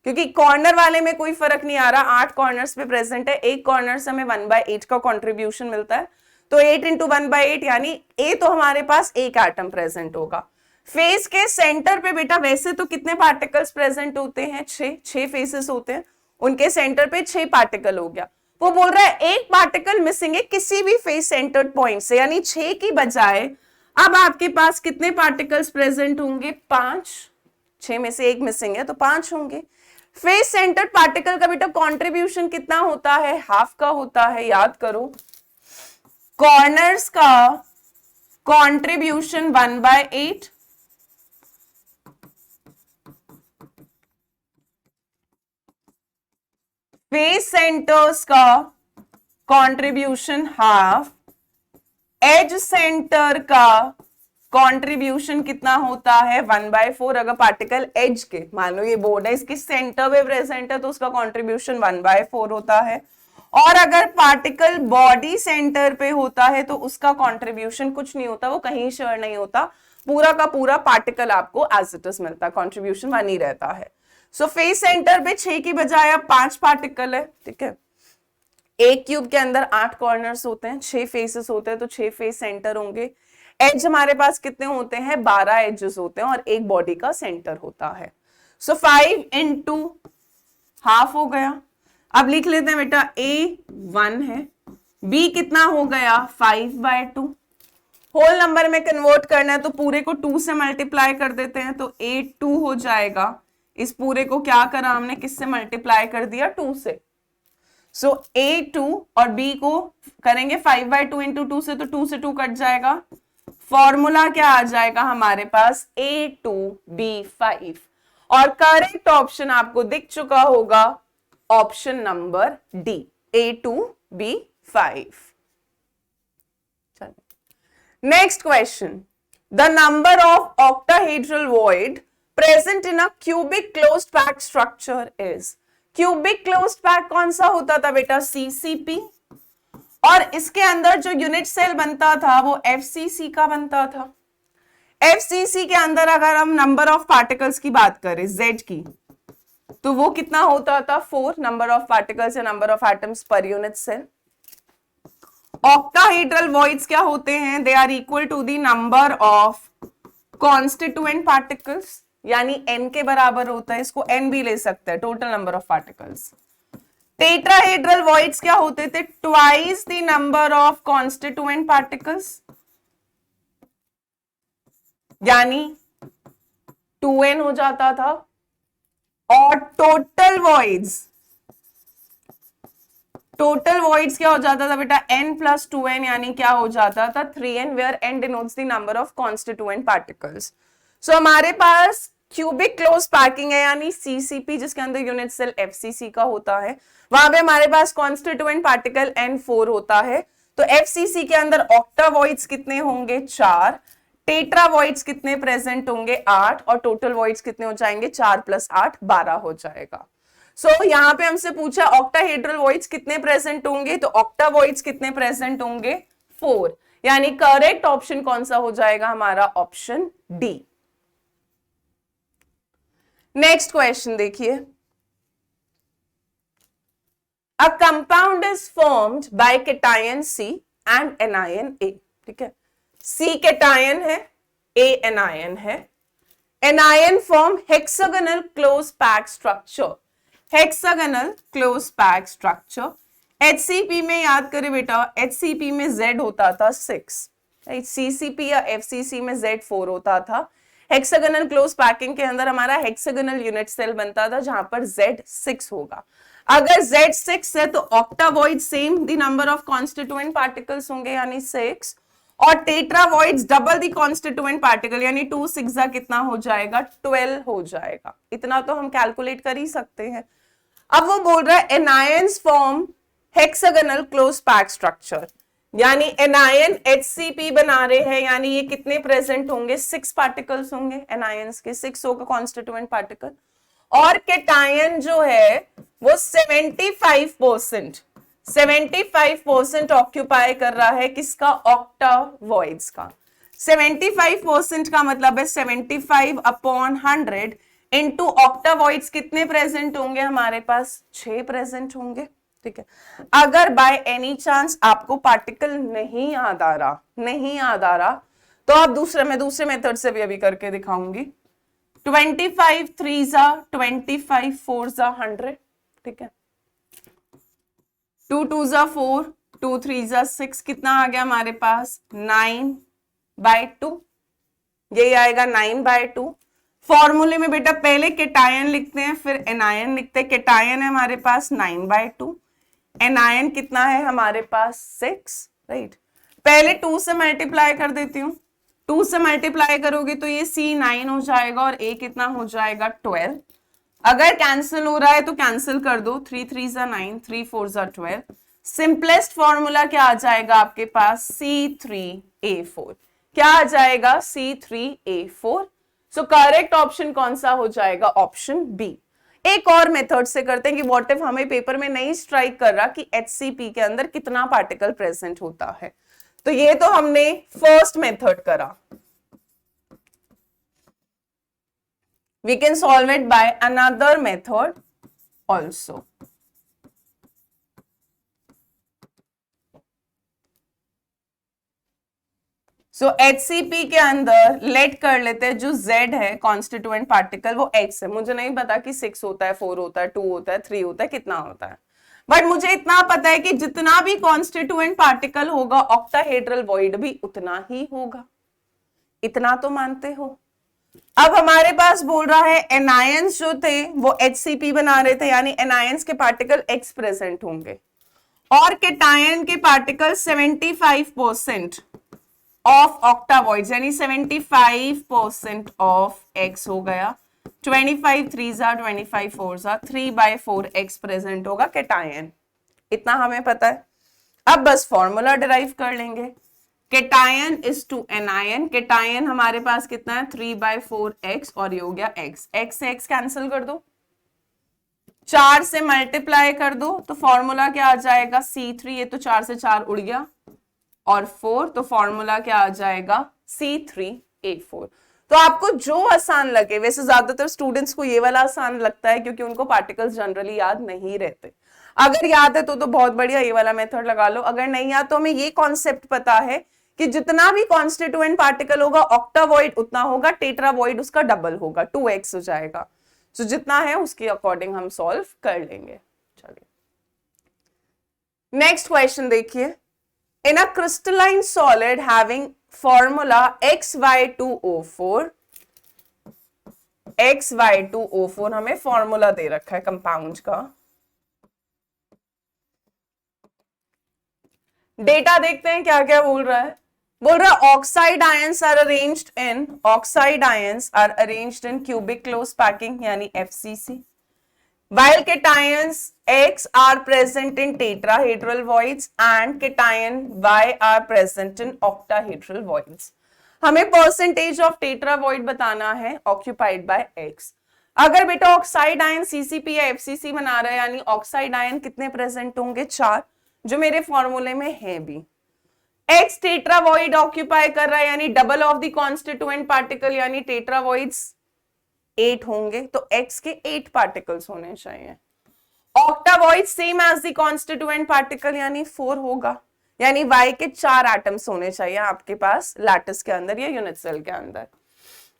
क्योंकि कॉर्नर वाले में कोई फर्क नहीं आ रहा, 8 कॉर्नर्स पे प्रेजेंट है, एक कॉर्नर से हमें 1/8 का कंट्रीब्यूशन मिलता है, तो 8 इंटू 1/8 यानी ए तो हमारे पास एक एटम प्रेजेंट होगा। फेस के सेंटर पे बेटा वैसे तो कितने पार्टिकल्स प्रेजेंट होते हैं, 6 फेसेस होते हैं, उनके सेंटर पे 6 पार्टिकल हो गया, वो बोल रहा है एक पार्टिकल मिसिंग है किसी भी फेस सेंटर्ड पॉइंट से, यानी 6 की बजाय अब आपके पास कितने पार्टिकल्स प्रेजेंट होंगे, 5, 6 में से एक मिसिंग है तो 5 होंगे। फेस सेंटर्ड पार्टिकल का बेटा कंट्रीब्यूशन कितना होता है, हाफ का होता है, याद करो, कॉर्नर्स का कंट्रीब्यूशन 1/8, फेस सेंटर्स का कंट्रीब्यूशन हाफ, एज सेंटर का कंट्रीब्यूशन कितना होता है, 1/4। अगर पार्टिकल एज के, मान लो ये बोर्ड है, इसके सेंटर में प्रेजेंट है तो उसका कंट्रीब्यूशन 1/4 होता है, और अगर पार्टिकल बॉडी सेंटर पे होता है तो उसका कंट्रीब्यूशन कुछ नहीं होता, वो कहीं शेयर नहीं होता, पूरा का पूरा पार्टिकल आपको एज इट इज मिलता है, कंट्रीब्यूशन 1 ही रहता है। सो फेस सेंटर पे 6 की बजाय अब 5 पार्टिकल है, ठीक है। एक क्यूब के अंदर 8 कॉर्नर्स होते हैं, 6 फेसेस होते हैं, तो 6 फेस सेंटर होंगे। एज हमारे पास कितने होते हैं, 12 एजेस होते हैं और एक बॉडी का सेंटर होता है। सो 5 इंटू हाफ हो गया, अब लिख लेते हैं बेटा A 1 है, B कितना हो गया 5/2, होल नंबर में कन्वर्ट करना है तो पूरे को 2 से मल्टीप्लाई कर देते हैं, तो A 2 हो जाएगा। इस पूरे को क्या करा हमने, किससे मल्टीप्लाई कर दिया 2 से। सो A 2 और B को करेंगे 5/2 इंटू 2 से, तो 2 से 2 कट जाएगा। फॉर्मूला क्या आ जाएगा हमारे पास A2B5, और करेक्ट ऑप्शन आपको दिख चुका होगा option number D A2B5। Next question, the number of octahedral void present in a cubic closed packed structure is। Cubic closed pack कौन सा होता था बेटा, CCP, और इसके अंदर जो यूनिट सेल बनता था वो FCC का बनता था। FCC के अंदर अगर हम नंबर ऑफ पार्टिकल्स की बात करें Z की, तो वो कितना होता था 4, नंबर ऑफ पार्टिकल्स या number of atoms per unit cell. Octahedral voids क्या होते हैं, they are equal to the number of constituent particles, यानी n के बराबर होता है, इसको n भी ले सकते हैं, total number of particles. Tetrahedral voids क्या होते थे, twice the number of constituent particles, यानी 2n हो जाता था। और टोटल वॉइड्स क्या हो जाता था बेटा, n प्लस 2n, यानी क्या हो जाता था 3n, where n denotes the number of constituent particles. So हमारे पास क्यूबिक क्लोज पैकिंग है, यानी CCP, जिसके अंदर यूनिट सेल FCC का होता है, वहां पे हमारे पास कॉन्स्टिट्यूएंट पार्टिकल N4 होता है। तो FCC के अंदर ऑक्टावॉइड्स कितने होंगे 4, टेट्रावॉइड्स कितने प्रेजेंट होंगे 8, और टोटल वॉइड्स कितने हो जाएंगे 4 + 8 12 हो जाएगा। सो यहाँ पे हमसे पूछा ऑक्टाहेड्रल वॉइड्स कितने प्रेजेंट होंगे, तो ऑक्टावॉइड्स कितने प्रेजेंट होंगे 4, यानी करेक्ट ऑप्शन कौन सा हो जाएगा हमारा, ऑप्शन डी। नेक्स्ट क्वेश्चन देखिए, a compound is formed by cation C and anion A। ठीक है, C कैटायन है, A एनायन है। Anion form hexagonal close pack structure, hexagonal close pack structure. HCP में याद करें बेटा, HCP में Z होता था 6, CCP या FCC में Z 4 होता था। हेक्सागोनल क्लोज पैकिंग के अंदर हमारा हेक्सागोनल यूनिट सेल बनता था, जहां पर Z 6 होगा। अगर Z 6 है तो octavoid same the number of constituent particles होंगे, यानी 6, और tetravoids double the constituent particle, यानी 2 6 कितना हो जाएगा 12 हो जाएगा। इतना तो हम कैलकुलेट कर ही सकते हैं। अब वो बोल रहा है anions form hexagonal close pack structure, यानी एनायन HCP बना रहे हैं, यानी ये कितने प्रेजेंट होंगे 6 पार्टिकल्स होंगे, एनायंस के 6 होगा कॉन्स्टिट्यूएंट पार्टिकल। और कैटायन जो है वो 75% ऑक्यूपाई कर रहा है, किसका, ऑक्टावॉइड्स का। 75% का मतलब है 75/100 इंटू ऑक्टावॉइड्स कितने प्रेजेंट होंगे हमारे पास, 6 प्रेजेंट होंगे। ठीक है, अगर बाय एनी चांस आपको पार्टिकल नहीं याद आ रहा तो आप मैं दूसरे मेथड से भी अभी करके दिखाऊंगी। 25 3 25 4 100, ठीक है, 2 2 4, 2 3 6, कितना आ गया हमारे पास 9/2, यही आएगा 9/2। फॉर्मूले में बेटा पहले कैटायन लिखते हैं, फिर एनायन लिखते हैं। कैटायन है हमारे पास 9/2, एनायन कितना है हमारे पास 6, राइट। पहले 2 से मल्टीप्लाई कर देती हूँ, 2 से मल्टीप्लाई करोगे तो ये C9 हो जाएगा और A कितना हो जाएगा 12। अगर कैंसिल हो रहा है तो कैंसिल कर दो, 3 3 9, 3 4 12। सिंपलेस्ट फॉर्मूला क्या आ जाएगा आपके पास, C3A4। क्या आ जाएगा, C3A4। सो करेक्ट ऑप्शन कौन सा हो जाएगा, ऑप्शन बी। एक और मेथड से करते हैं कि व्हाट इफ हमें पेपर में नहीं स्ट्राइक कर रहा कि HCP के अंदर कितना पार्टिकल प्रेजेंट होता है। तो ये तो हमने फर्स्ट मेथड करा, we can solve it by another method also. So HCP के अंदर लेट कर लेते हैं, जो Z है कॉन्स्टिट्यूएंट पार्टिकल वो X है। मुझे नहीं पता कि 6 होता है, 4 होता है, 2 होता है, 3 होता है, कितना होता है। बट मुझे इतना पता है कि जितना भी कॉन्स्टिट्यूएंट पार्टिकल होगा ऑक्टाहेड्रल वॉइड भी उतना ही होगा, इतना तो मानते हो। अब हमारे पास बोल रहा है एनायंस जो थे वो HCP बना रहे थे, यानी एनायंस के पार्टिकल X प्रेजेंट होंगे और केटायन के पार्टिकल 75% ऑफ ऑक्टावॉइड्स, यानी 75% ऑफ X हो गया। 25 3 25 4 3/4 X प्रेजेंट होगा केटायन, इतना हमें पता है। अब बस फॉर्मूला डिराइव कर लेंगे, cation is to anion. Cation हमारे पास कितना है 3/4 X और ये हो गया X, X से X कैंसिल कर दो, 4 से मल्टीप्लाई कर दो तो फॉर्मूला क्या आ जाएगा C3, ये तो 4 से 4 उड़ गया, और 4 तो फॉर्मूला क्या आ जाएगा C3H4। तो आपको जो आसान लगे, वैसे ज्यादातर स्टूडेंट्स को ये वाला आसान लगता है क्योंकि उनको पार्टिकल्स जनरली याद नहीं रहते। अगर याद है तो बहुत बढ़िया, ये वाला मेथड लगा लो। अगर नहीं याद तो हमें ये कॉन्सेप्ट पता है कि जितना भी कॉन्स्टिट्यूएंट पार्टिकल होगा ऑक्टावॉइड उतना होगा, टेट्रावॉइड उसका डबल होगा, 2x हो जाएगा। तो जितना है उसके अकॉर्डिंग हम सॉल्व कर लेंगे। चलिए नेक्स्ट क्वेश्चन देखिए, in a crystalline solid having formula XY2O4, XY2O4 हमें फॉर्मूला दे रखा है कंपाउंड का। डेटा देखते हैं क्या क्या बोल रहा है। बोल रहा है oxide ions are arranged in cubic close packing यानी FCC, while cations X are present in tetrahedral voids and cation Y are present in octahedral voids। हमें परसेंटेज ऑफ टेट्रावॉइड बताना है ऑक्यूपाइड बाय X। अगर बेटा ऑक्साइड आयन CCP या FCC बना रहा है यानी ऑक्साइड आयन कितने प्रेजेंट होंगे 4, जो मेरे फॉर्मूले में है भी। X टेट्रावॉइड ऑक्यूपाई कर रहा है यानी double of the constituent particle यानी टेट्रावॉइड्स 8 होंगे, तो X के 8 पार्टिकल्स होने चाहिए। Octavoid same as the constituent particle यानी 4 होगा, यानी Y के 4 एटम्स होने चाहिए आपके पास लैटिस के अंदर या यूनिट सेल के अंदर।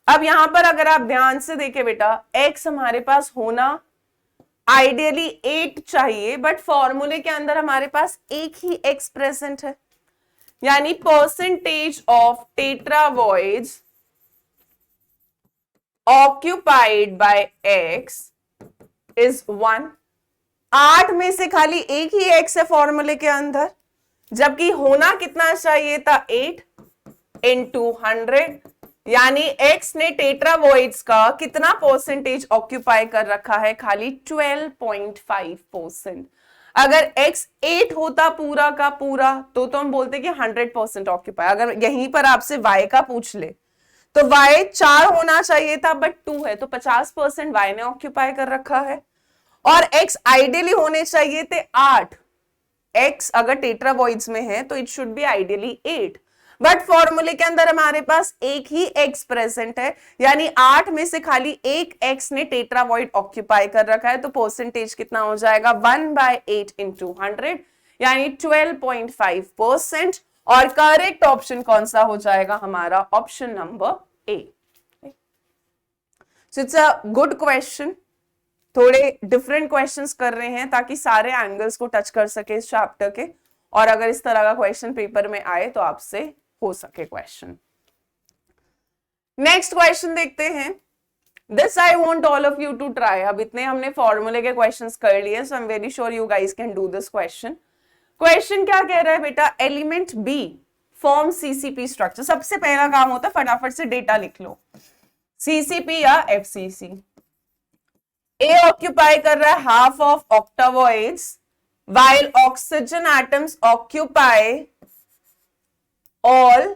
अब यहां पर अगर आप ध्यान से देखें बेटा, X हमारे पास होना आइडियली 8 चाहिए, बट फॉर्मूले के अंदर हमारे पास एक ही X प्रेजेंट है, यानी percentage of tetravoids occupied by X is 1। 8 में से खाली एक ही X है फॉर्मूले के अंदर, जबकि होना कितना चाहिए था 8 into 100, यानी X ने टेट्रावॉइड्स का कितना परसेंटेज ऑक्यूपाई कर रखा है, खाली 12.5%। अगर X 8 होता पूरा का पूरा तो हम बोलते कि 100% ऑक्यूपाई। अगर यहीं पर आपसे Y का पूछ ले तो Y 4 होना चाहिए था बट 2 है, तो 50% Y ने ऑक्यूपाई कर रखा है, और X आइडियली होने चाहिए थे 8। X अगर टेट्रावॉइड्स में है तो it should be ideally 8, but फॉर्मूले के अंदर हमारे पास एक ही X प्रेजेंट है, यानी 8 में से खाली एक X ने टेट्रावॉइड ऑक्यूपाई कर रखा है, तो परसेंटेज कितना हो जाएगा 1/8 into 100 यानी 12.5%। और करेक्ट ऑप्शन कौन सा हो जाएगा हमारा, option number A। It's a good question, थोड़े डिफरेंट क्वेश्चंस कर रहे हैं ताकि सारे एंगल्स को टच कर सके इस चैप्टर के, और अगर इस तरह का क्वेश्चन पेपर में आए तो आपसे हो सके क्वेश्चन। नेक्स्ट क्वेश्चन देखते हैं, this I want all of you to try. अब इतने हमने फॉर्मूले के क्वेश्चंस कर लिए, so I am very sure you guys can do this question. Question क्या कह रहा है बेटा, element B form CCP structure. सबसे पहला काम होता है फटाफट से डेटा लिख लो, CCP या FCC। A ऑक्यूपाई कर रहा है half of octavoids, while oxygen atoms occupy all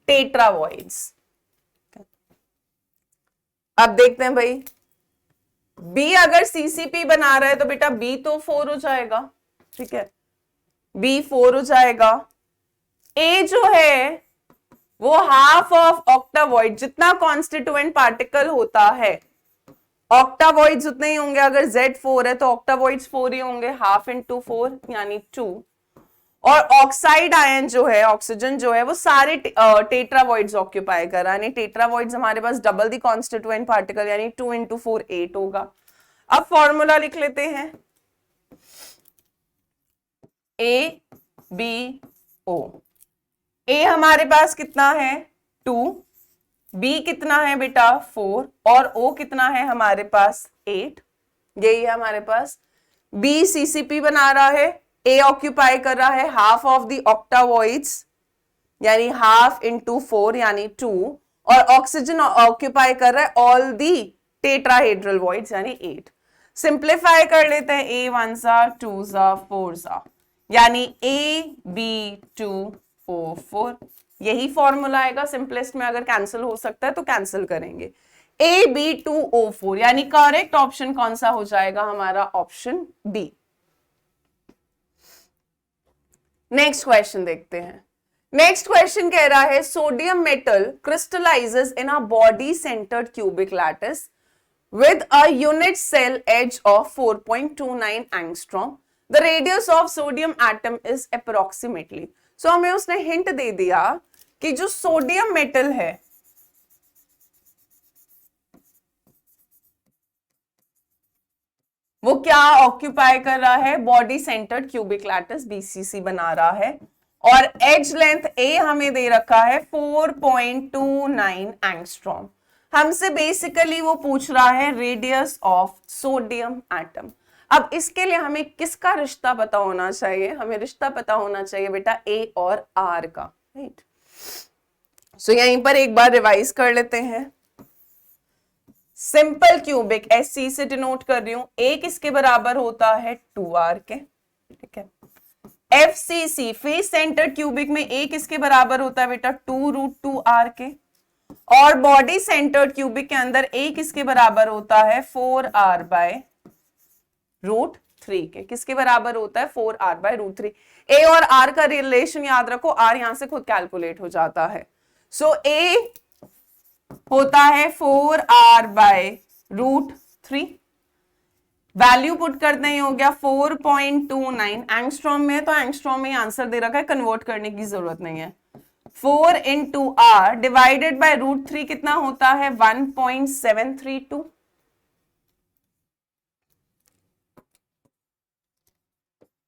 tetravoids. अब देखते हैं भाई, B अगर CCP बना रहा है तो बेटा B तो 4 हो जाएगा, ठीक है, B 4 हो जाएगा। A जो है वो हाफ ऑफ ऑक्टावॉइड, जितना कॉन्स्टिट्यूएंट पार्टिकल होता है ऑक्टावॉइड्स उतने ही होंगे। अगर Z 4 है तो ऑक्टावॉइड्स 4 ही होंगे, हाफ इंटू 4 यानी 2। और ऑक्साइड आयन जो है, ऑक्सीजन जो है वो सारे टेट्रावॉइड्स ऑक्यूपाई कर रहा है, यानी टेट्रावॉइड्स हमारे पास डबल द कॉन्स्टिट्यूएंट पार्टिकल यानी 2 into 4 8 होगा। अब फॉर्मूला लिख लेते हैं, ए बी ओ। ए हमारे पास कितना है 2, बी कितना है बेटा 4 और ओ कितना है हमारे पास 8। यही है हमारे पास। बी सीसीपी बना रहा है, ए ऑक्यूपाई कर रहा है हाफ ऑफ द ऑक्टावॉइड्स यानी हाफ इंटू 4 यानी 2, और ऑक्सीजन ऑक्यूपाई कर रहा है ऑल दी टेट्राहेड्रल वॉइड्स यानी 8। सिंप्लीफाई कर लेते हैं, ए 1 सा 2 सा 4 सा यानी ए बी 2 ओ 4। यही फॉर्मूला आएगा सिंपलेस्ट में। अगर कैंसिल हो सकता है तो कैंसिल करेंगे। ए बी 2 ओ 4 यानी करेक्ट ऑप्शन कौन सा हो जाएगा हमारा, ऑप्शन बी। नेक्स्ट क्वेश्चन देखते हैं। नेक्स्ट क्वेश्चन कह रहा है sodium metal crystallises in a body centred cubic lattice with a unit cell edge of 4.29 angstrom. The radius of sodium atom is approximately. So हमें उसने हिंट दे दिया कि जो सोडियम मेटल है वो क्या ऑक्यूपाई कर रहा है, body centred cubic lattice BCC बना रहा है, और एज लेंथ ए हमें दे रखा है 4.29 एंगस्ट्रॉम। हमसे बेसिकली वो पूछ रहा है रेडियस ऑफ सोडियम एटम। अब इसके लिए हमें किसका रिश्ता पता होना चाहिए, हमें रिश्ता पता होना चाहिए बेटा ए और आर का, राइट। सो यहीं पर एक बार रिवाइज कर लेते हैं। सिंपल क्यूबिक एससी से डिनोट कर रही हूं, ए किसके बराबर होता है 2r के, ठीक है। एफसीसी फेस सेंटर क्यूबिक में ए किसके बराबर होता है बेटा 2√2r के, और बॉडी सेंटर्ड क्यूबिक के अंदर ए किसके बराबर होता है 4r/√3 के। किसके बराबर होता है 4r/√3। ए और आर का रिलेशन याद रखो, आर यहां से खुद कैलकुलेट हो जाता है। सो ए होता है 4r/√3। वैल्यू पुट करते ही हो गया 4.29 एंगस्ट्रॉम में, तो एंगस्ट्रॉम में आंसर दे रखा है, कन्वर्ट करने की जरूरत नहीं है। 4 इंटू आर डिवाइडेड बाय √3 कितना होता है 1.732।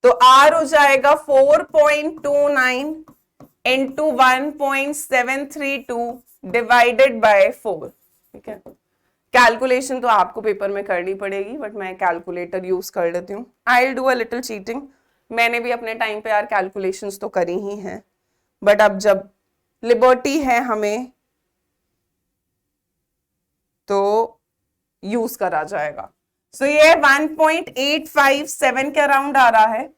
तो आर हो जाएगा 4.29 इंटू 1.732 डिवाइडेड बाय 4, ठीक है। कैलकुलेशन तो आपको पेपर में करनी पड़ेगी, बट मैं कैलकुलेटर यूज कर लेती हूँ। I will do a little cheating. मैंने भी अपने टाइम पे यार कैलकुलेशंस तो करी ही हैं, बट अब जब लिबर्टी है हमें तो यूज करा जाएगा। सो ये 1.857 के अराउंड आ रहा है,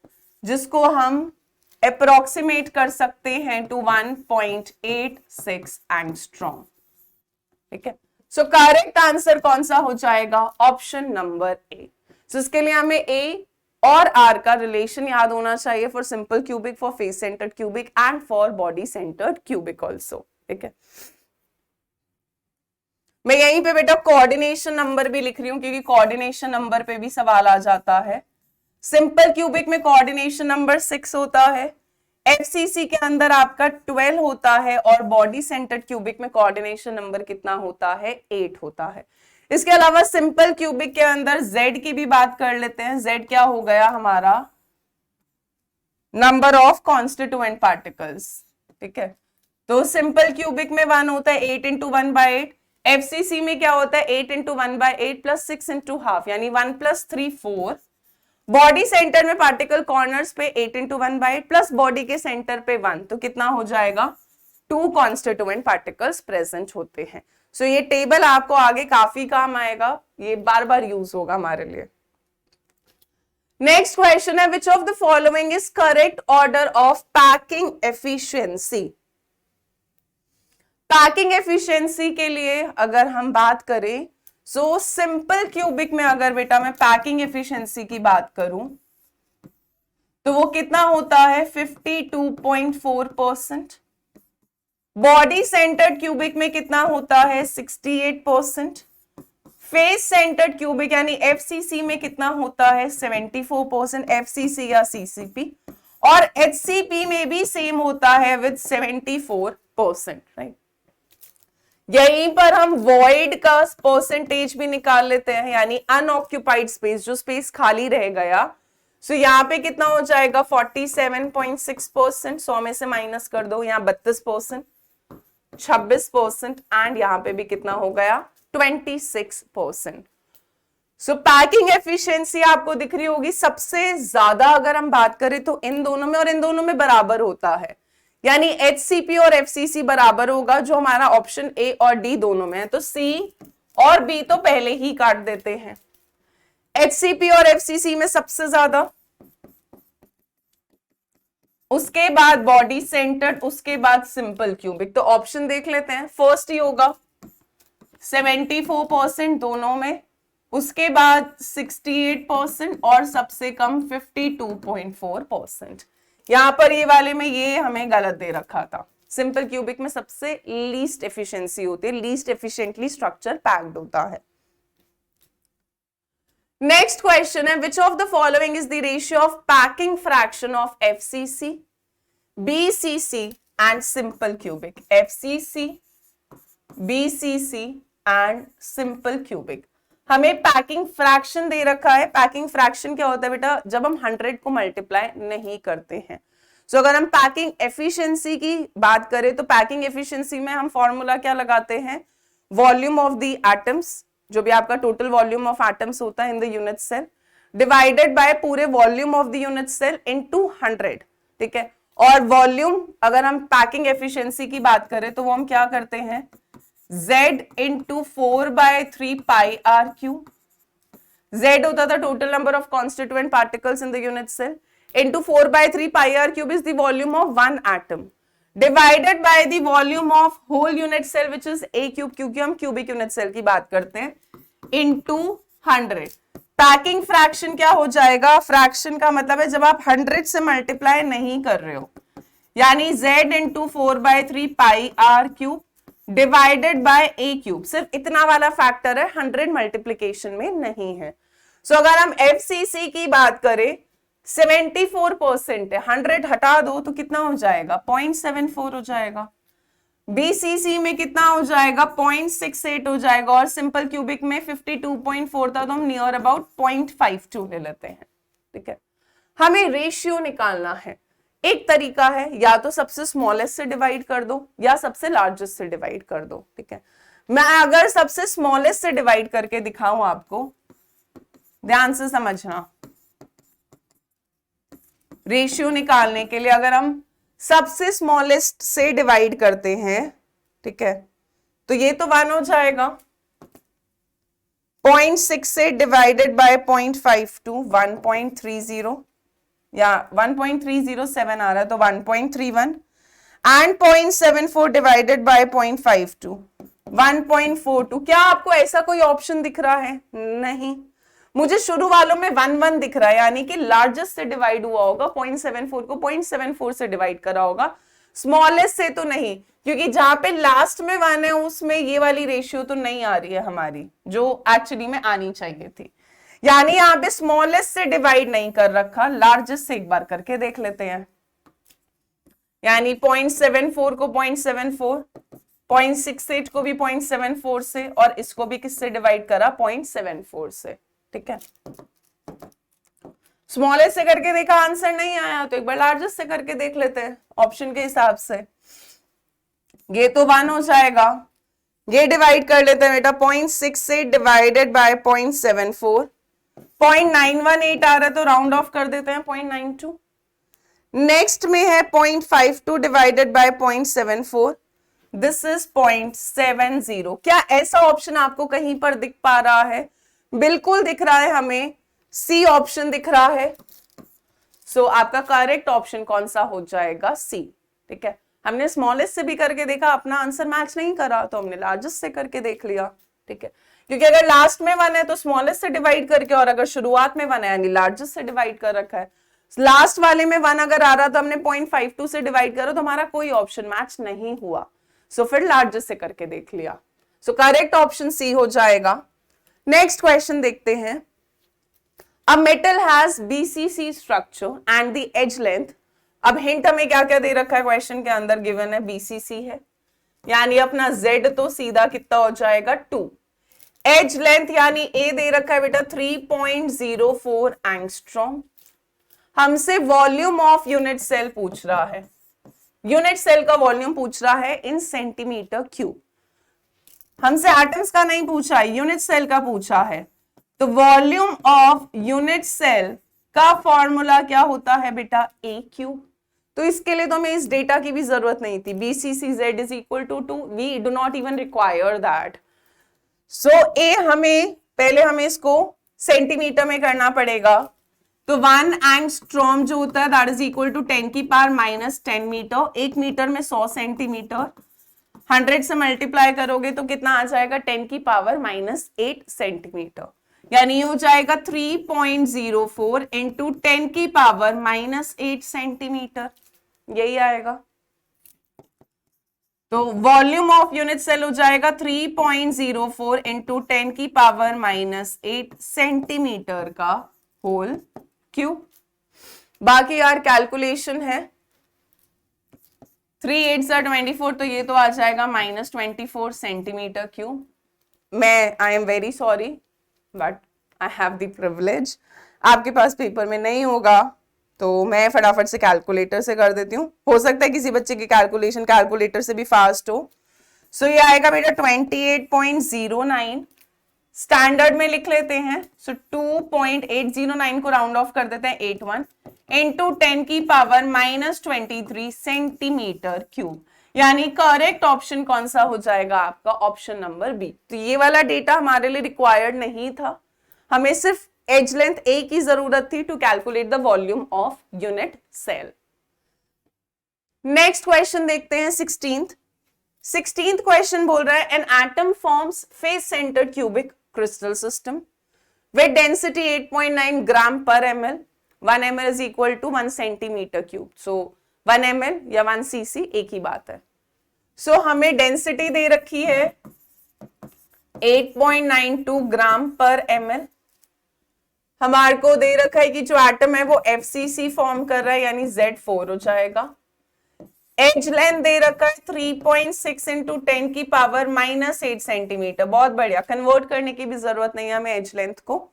जिसको हम अप्रोक्सीमेट कर सकते हैं टू 1.86 एंगस्ट्रॉम, ठीक है। सो करेक्ट आंसर कौन सा हो जाएगा, ऑप्शन नंबर ए। सो इसके लिए हमें ए और आर का रिलेशन याद होना चाहिए for simple cubic, for face centred cubic and for body centred cubic also, ठीक है। मैं यहीं पे बेटा कोऑर्डिनेशन नंबर भी लिख रही हूं, क्योंकि कोऑर्डिनेशन नंबर पे भी सवाल आ जाता है। सिंपल क्यूबिक में कोऑर्डिनेशन नंबर 6 होता है, एफसीसी के अंदर आपका 12 होता है, और बॉडी सेंटर्ड क्यूबिक में कोऑर्डिनेशन नंबर कितना होता है 8 होता है। इसके अलावा सिंपल क्यूबिक के अंदर Z की भी बात कर लेते हैं। Z क्या हो गया हमारा, नंबर ऑफ कॉन्स्टिट्यूएंट पार्टिकल्स, ठीक है। तो सिंपल क्यूबिक में 1 होता है 8 इंटू 1/8। एफसीसी में क्या होता है 8 इंटू 1/8 प्लस 6 इंटू हाफ यानी 1 + 3 4। बॉडी सेंटर में पार्टिकल कॉर्नर्स पे 8 इंटू 1/8 प्लस बॉडी के सेंटर पे 1, तो कितना हो जाएगा 2 कॉन्स्टिट्यूएंट पार्टिकल्स प्रेजेंट होते हैं। सो ये टेबल आपको आगे काफी काम आएगा, ये बार बार यूज होगा हमारे लिए। नेक्स्ट क्वेश्चन है, which of the following is correct order of packing efficiency. Packing efficiency के लिए अगर हम बात करें, सो सिंपल क्यूबिक में अगर बेटा मैं पैकिंग एफिशिएंसी की बात करूं तो वो कितना होता है 52.4%। बॉडी सेंटर्ड क्यूबिक में कितना होता है 68%। फेस सेंटर्ड क्यूबिक यानी एफसीसी में कितना होता है 74%, एफसीसी या सीसीपी, और एचसीपी में भी सेम होता है विद 74%, राइट। यहीं पर हम वॉइड का परसेंटेज भी निकाल लेते हैं, यानी अनऑक्यूपाइड स्पेस, जो स्पेस खाली रह गया। सो यहाँ पे कितना हो जाएगा 47.6%, 100 में से माइनस कर दो, यहाँ 32%, 26% एंड यहाँ पे भी कितना हो गया 26%। सो पैकिंग एफिशिएंसी आपको दिख रही होगी सबसे ज्यादा अगर हम बात करें तो इन दोनों में, और इन दोनों में बराबर होता है, यानी एचसीपी और एफसीसी बराबर होगा, जो हमारा ऑप्शन ए और डी दोनों में है। तो सी और बी तो पहले ही काट देते हैं। एचसीपी और एफसीसी में सबसे ज्यादा, उसके बाद बॉडी सेंटर्ड, उसके बाद सिंपल क्यूबिक। तो ऑप्शन देख लेते हैं, फर्स्ट ही होगा 74% दोनों में, उसके बाद 68% और सबसे कम 52.4%। यहां पर ये वाले में ये हमें गलत दे रखा था। सिंपल क्यूबिक में सबसे लीस्ट एफिशिएंसी होती है, लीस्ट एफिशिएंटली स्ट्रक्चर पैक्ड होता है। नेक्स्ट क्वेश्चन है, which of the following is the ratio of packing fraction of FCC, BCC and simple cubic. FCC, BCC and simple cubic. हमें packing fraction दे रखा है। Packing fraction क्या होता है बेटा, जब हम 100 को मल्टीप्लाई नहीं करते हैं। सो अगर हम पैकिंग एफिशिएंसी की बात करें तो पैकिंग एफिशिएंसी में हम फॉर्मूला क्या लगाते हैं, वॉल्यूम ऑफ द एटम्स, जो भी आपका टोटल वॉल्यूम ऑफ एटम्स होता है in the unit cell, divided by पूरे volume of the unit cell into 100। ठीक है, और वॉल्यूम अगर हम पैकिंग एफिशिएंसी की बात करें तो वो हम क्या करते हैं, Z into 4/3 pi r cube. Z होता था total number of constituent particles in the unit cell, into 4/3 pi r cube is the volume of one atom, divided by the volume of whole unit cell which is a cube, क्योंकि हम cubic unit cell की बात करते हैं, into 100। Packing fraction क्या हो जाएगा, fraction का मतलब है जब आप 100 से मल्टीप्लाई नहीं कर रहे हो, यानी Z into 4/3 pi r cube divided by a cube. सिर्फ इतना वाला फैक्टर है, 100 मल्टीप्लीकेशन में नहीं है। सो अगर हम एफसीसी की बात करें 74% है, 100 हटा दो तो कितना हो जाएगा 0.74 हो जाएगा। बीसीसी में कितना हो जाएगा 0.68 हो जाएगा, और सिंपल क्यूबिक में 52.4 था तो हम नियर अबाउट 0.52 ले लेते हैं। ठीक है, हमें रेशियो निकालना है। एक तरीका है, या तो सबसे स्मॉलेस्ट से डिवाइड कर दो या सबसे लार्जेस्ट से डिवाइड कर दो। ठीक है, मैं अगर सबसे स्मॉलेस्ट से डिवाइड करके दिखाऊं आपको, ध्यान से समझना, रेशियो निकालने के लिए अगर हम सबसे स्मॉलेस्ट से डिवाइड करते हैं, ठीक है, तो ये तो 1 हो जाएगा, 0.68 डिवाइडेड बाय 0.52 1.30, या 1.307 आ रहा है तो 1.31, एंड 0.74 डिवाइडेड बाय 0.52 1.42। क्या आपको ऐसा कोई ऑप्शन दिख रहा है? नहीं, मुझे शुरू वालों में 1 दिख रहा है, यानी कि लार्जेस्ट से डिवाइड हुआ होगा, 0.74 को 0.74 से डिवाइड करा होगा, स्मॉलेस्ट से तो नहीं, क्योंकि जहां पे लास्ट में 1 है उसमें ये वाली रेशियो तो नहीं आ रही है हमारी, जो एक्चुअली में आनी चाहिए थी। यानी यहाँ पे स्मॉलेस्ट से डिवाइड नहीं कर रखा, लार्जेस्ट से एक बार करके देख लेते हैं। यानी 0.74 को 0.74, 0.68 को भी 0.74 से, और इसको भी किससे डिवाइड करा 0.74 से। ठीक है, स्मॉलेस्ट से करके देखा, आंसर नहीं आया तो एक बार लार्जेस्ट से करके देख लेते हैं ऑप्शन के हिसाब से। ये तो 1 हो जाएगा, ये डिवाइड कर लेते हैं बेटा, 0.68 डिवाइडेड बाय 0.74, 0.918 आ रहा है तो राउंड ऑफ कर देते हैं 0.92। नेक्स्ट में है 0.52 डिवाइडेड बाय 0.74, दिस इज 0.70। क्या ऐसा ऑप्शन आपको कहीं पर दिख पा रहा है? बिल्कुल दिख रहा है, हमें सी ऑप्शन दिख रहा है। सो आपका करेक्ट ऑप्शन कौन सा हो जाएगा? सी। ठीक है, हमने स्मॉलेस्ट से भी करके देखा, अपना आंसर मैच नहीं करा तो हमने लार्जेस्ट से करके देख लिया। ठीक है, क्योंकि अगर लास्ट में 1 है तो स्मॉलेस्ट से डिवाइड करके, और अगर शुरुआत में 1 है यानी लार्जेस्ट से डिवाइड कर रखा है। लास्ट वाले में 1 अगर आ रहा तो हमने 0.52 से डिवाइड करो तो हमारा कोई ऑप्शन मैच नहीं हुआ, सो फिर लार्जेस्ट से करके देख लिया। सो करेक्ट ऑप्शन सी हो जाएगा। नेक्स्ट क्वेश्चन देखते हैं। A metal has BCC structure and the edge length. अब हिंट हमें क्या क्या दे रखा है क्वेश्चन के अंदर, गिवन है बीसीसी है, यानी अपना Z तो सीधा कितना हो जाएगा 2। एज लेंथ यानी A दे रखा है बेटा 3.04 एंगस्ट्रॉम। हमसे वॉल्यूम ऑफ यूनिट सेल पूछ रहा है, यूनिट सेल का वॉल्यूम पूछ रहा है इन सेंटीमीटर क्यूब। हमसे एटम्स का नहीं पूछा है, यूनिट सेल का पूछा है। तो वॉल्यूम ऑफ यूनिट सेल का फॉर्मूला क्या होता है बेटा A क्यूब। तो इसके लिए तो हमें इस डेटा की भी जरूरत नहीं थी, BCCZ is equal to 2, we do not even require that. So ए पहले हमें इसको सेंटीमीटर में करना पड़ेगा। तो 1 एंगस्ट्रॉम जो होता है दैट इज इक्वल टू 10 की पावर माइनस 10 मीटर। 1 मीटर में 100 सेंटीमीटर। 100 से मल्टीप्लाई करोगे तो कितना आ जाएगा 10 की पावर माइनस 8 सेंटीमीटर। यानी हो जाएगा 3.04 इंटू 10 की पावर माइनस 8 सेंटीमीटर, यही आएगा। तो वॉल्यूम ऑफ यूनिट सेल हो जाएगा 3.04 इंटू 10 की पावर माइनस 8 सेंटीमीटर का होल क्यूब। बाकी यार कैलकुलेशन है, 3 8 24, तो ये तो आ जाएगा माइनस 24 सेंटीमीटर क्यूब। मैं आई am very sorry but I have the privilege, आपके पास पेपर में नहीं होगा तो मैं फटाफट से कैलकुलेटर से कर देती हूँ। हो सकता है किसी बच्चे की कैलकुलेशन कैलकुलेटर से भी फास्ट हो। सो ये आएगा बेटा 28.09, स्टैंडर्ड में लिख लेते हैं। सो 2.809 को राउंड ऑफ कर देते हैं 81 इंटू 10 की पावर माइनस 23 सेंटीमीटर क्यूब। यानी करेक्ट ऑप्शन कौन सा हो जाएगा आपका, ऑप्शन नंबर बी। तो ये वाला डेटा हमारे लिए रिक्वायर्ड नहीं था, हमें सिर्फ एज लेंथ A की जरूरत थी to calculate the volume of unit cell. Next question देखते हैं 16th क्वेश्चन बोल रहा है an atom forms face centre cubic crystal system with density 8.9 gram per ml। 1 ml is equal to 1 centimetre cube. So 1 ml या 1 cc एक ही बात है। सो हमें डेंसिटी दे रखी है 8.92 ग्राम पर ml। हमारे को दे रखा है कि जो एटम है वो FCC फॉर्म कर रहा है यानी Z4 हो जाएगा। एज लेंथ दे रखा है 3.6 इंटू 10 की पावर माइनस 8 सेंटीमीटर। बहुत बढ़िया, कन्वर्ट करने की भी जरूरत नहीं है हमें एज लेंथ को।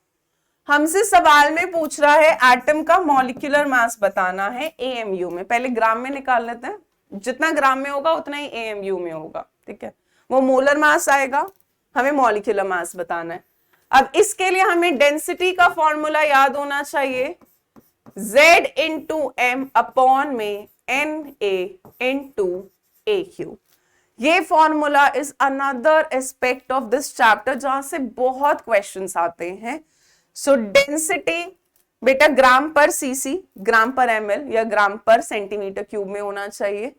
हमसे सवाल में पूछ रहा है एटम का मॉलिक्यूलर मास बताना है AMU में। पहले ग्राम में निकाल लेते हैं, जितना ग्राम में होगा उतना ही AMU में होगा, ठीक है। वो मोलर मास आएगा, हमें मॉलिक्यूलर मास बताना है। अब इसके लिए हमें डेंसिटी का फॉर्मूला याद होना चाहिए, Z इंटू M अपॉन में NA इंटू AQ। ये formula is another aspect of this chapter जहां से बहुत क्वेश्चंस आते हैं। सो डेंसिटी बेटा ग्राम पर cc, ग्राम पर ml या ग्राम पर सेंटीमीटर क्यूब में होना चाहिए।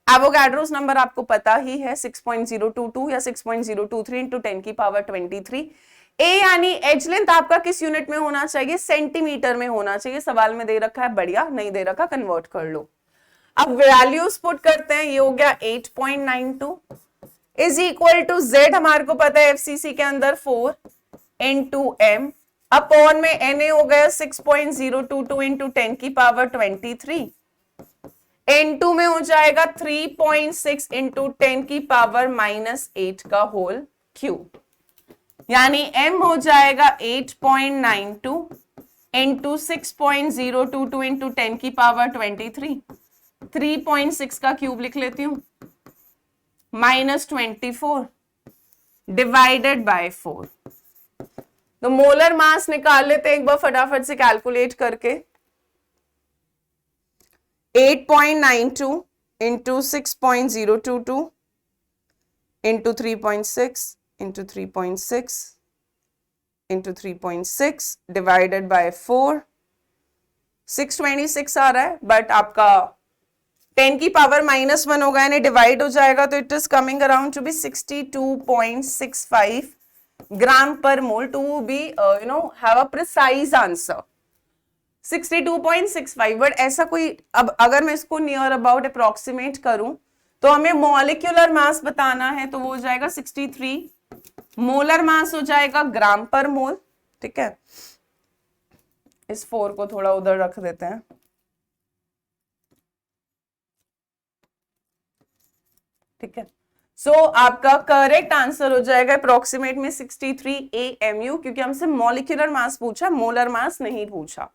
एवोगाड्रोस नंबर आपको पता ही है 6.022 या 6.023 इंटू 10 की पावर 23। ए यानी एज लेंथ आपका किस यूनिट में होना चाहिए, सेंटीमीटर में होना चाहिए। सवाल में दे रखा है, बढ़िया, नहीं दे रखा कन्वर्ट कर लो। अब वैल्यूज पुट करते हैं, ये हो गया 8.92 इज इक्वल टू Z हमारे को पता है FCC के अंदर 4 इंटू M अपॉन में Na हो गया 6.022 इंटू 10 की पावर 23 N2 में हो जाएगा 3.6 इंटू 10 की पावर माइनस 8 का होल क्यूब। यानी M हो जाएगा 8.92 इंटू 6.022 इंटू 10 की पावर 23। 3.6 का क्यूब लिख लेती हूं, माइनस 24 डिवाइडेड बाय 4। तो मोलर मास निकाल लेते हैं एक बार फटाफट से कैलकुलेट करके। 8.92 into 6.022 into 3.6 into 3.6 into 3.6 divided by 4। 626 आ रहा है बट आपका 10 की पावर माइनस 1 होगा यानी डिवाइड हो जाएगा, तो it is coming around to be 62.65 gram per mole to be have a precise answer 62.65। But ऐसा कोई, अब अगर मैं इसको नियर अबाउट अप्रोक्सीमेट करूं तो हमें मॉलिक्यूलर मास बताना है, तो वो हो जाएगा 63। मोलर मास हो जाएगा ग्राम पर मोल, ठीक है। इस 4 को थोड़ा उधर रख देते हैं, ठीक है। सो आपका करेक्ट आंसर हो जाएगा अप्रोक्सीमेट में 63 AMU, क्योंकि हमसे मॉलिक्यूलर मास पूछा, मोलर मास नहीं पूछा।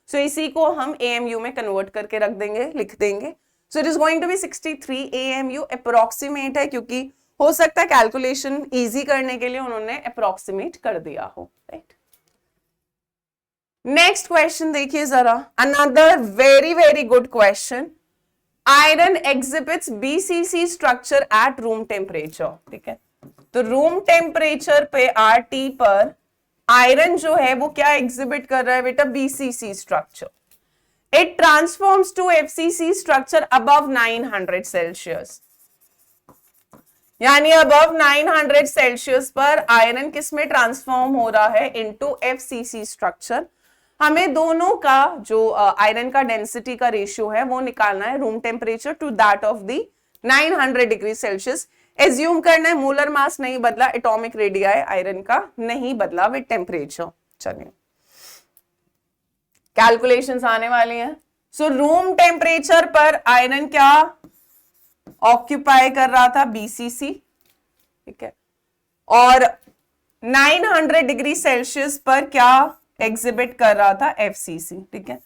सो इसी को हम AMU में कन्वर्ट करके रख देंगे, लिख देंगे। So it is going to be 63 AMU। Approximate है क्योंकि हो सकता है कैलकुलेशन इजी करने के लिए उन्होंने अप्रोक्सीमेट कर दिया हो, राइट। नेक्स्ट क्वेश्चन देखिए जरा, another very very good question. Iron exhibits BCC structure at room temperature, ठीक है। तो रूम टेम्परेचर पे RT पर आयरन जो है वो क्या एग्जिबिट कर रहा है बेटा, BCC structure. It transforms to FCC structure above 900 celsius, यानी अबव 900 सेल्सियस पर आयरन किस में ट्रांसफॉर्म हो रहा है, इनटू FCC स्ट्रक्चर। हमें दोनों का जो आयरन का डेंसिटी का रेशियो है वो निकालना है, room temperature to that of the 900 degree celsius. Assume करना है मोलर मास नहीं बदला, एटॉमिक रेडियाई आयरन का नहीं बदला विद टेम्परेचर। चलिए कैलकुलेशंस आने वाली हैं। सो रूम टेम्परेचर पर आयरन क्या ऑक्यूपाई कर रहा था, BCC, ठीक है। और 900 डिग्री सेल्सियस पर क्या एग्जिबिट कर रहा था, FCC, ठीक है।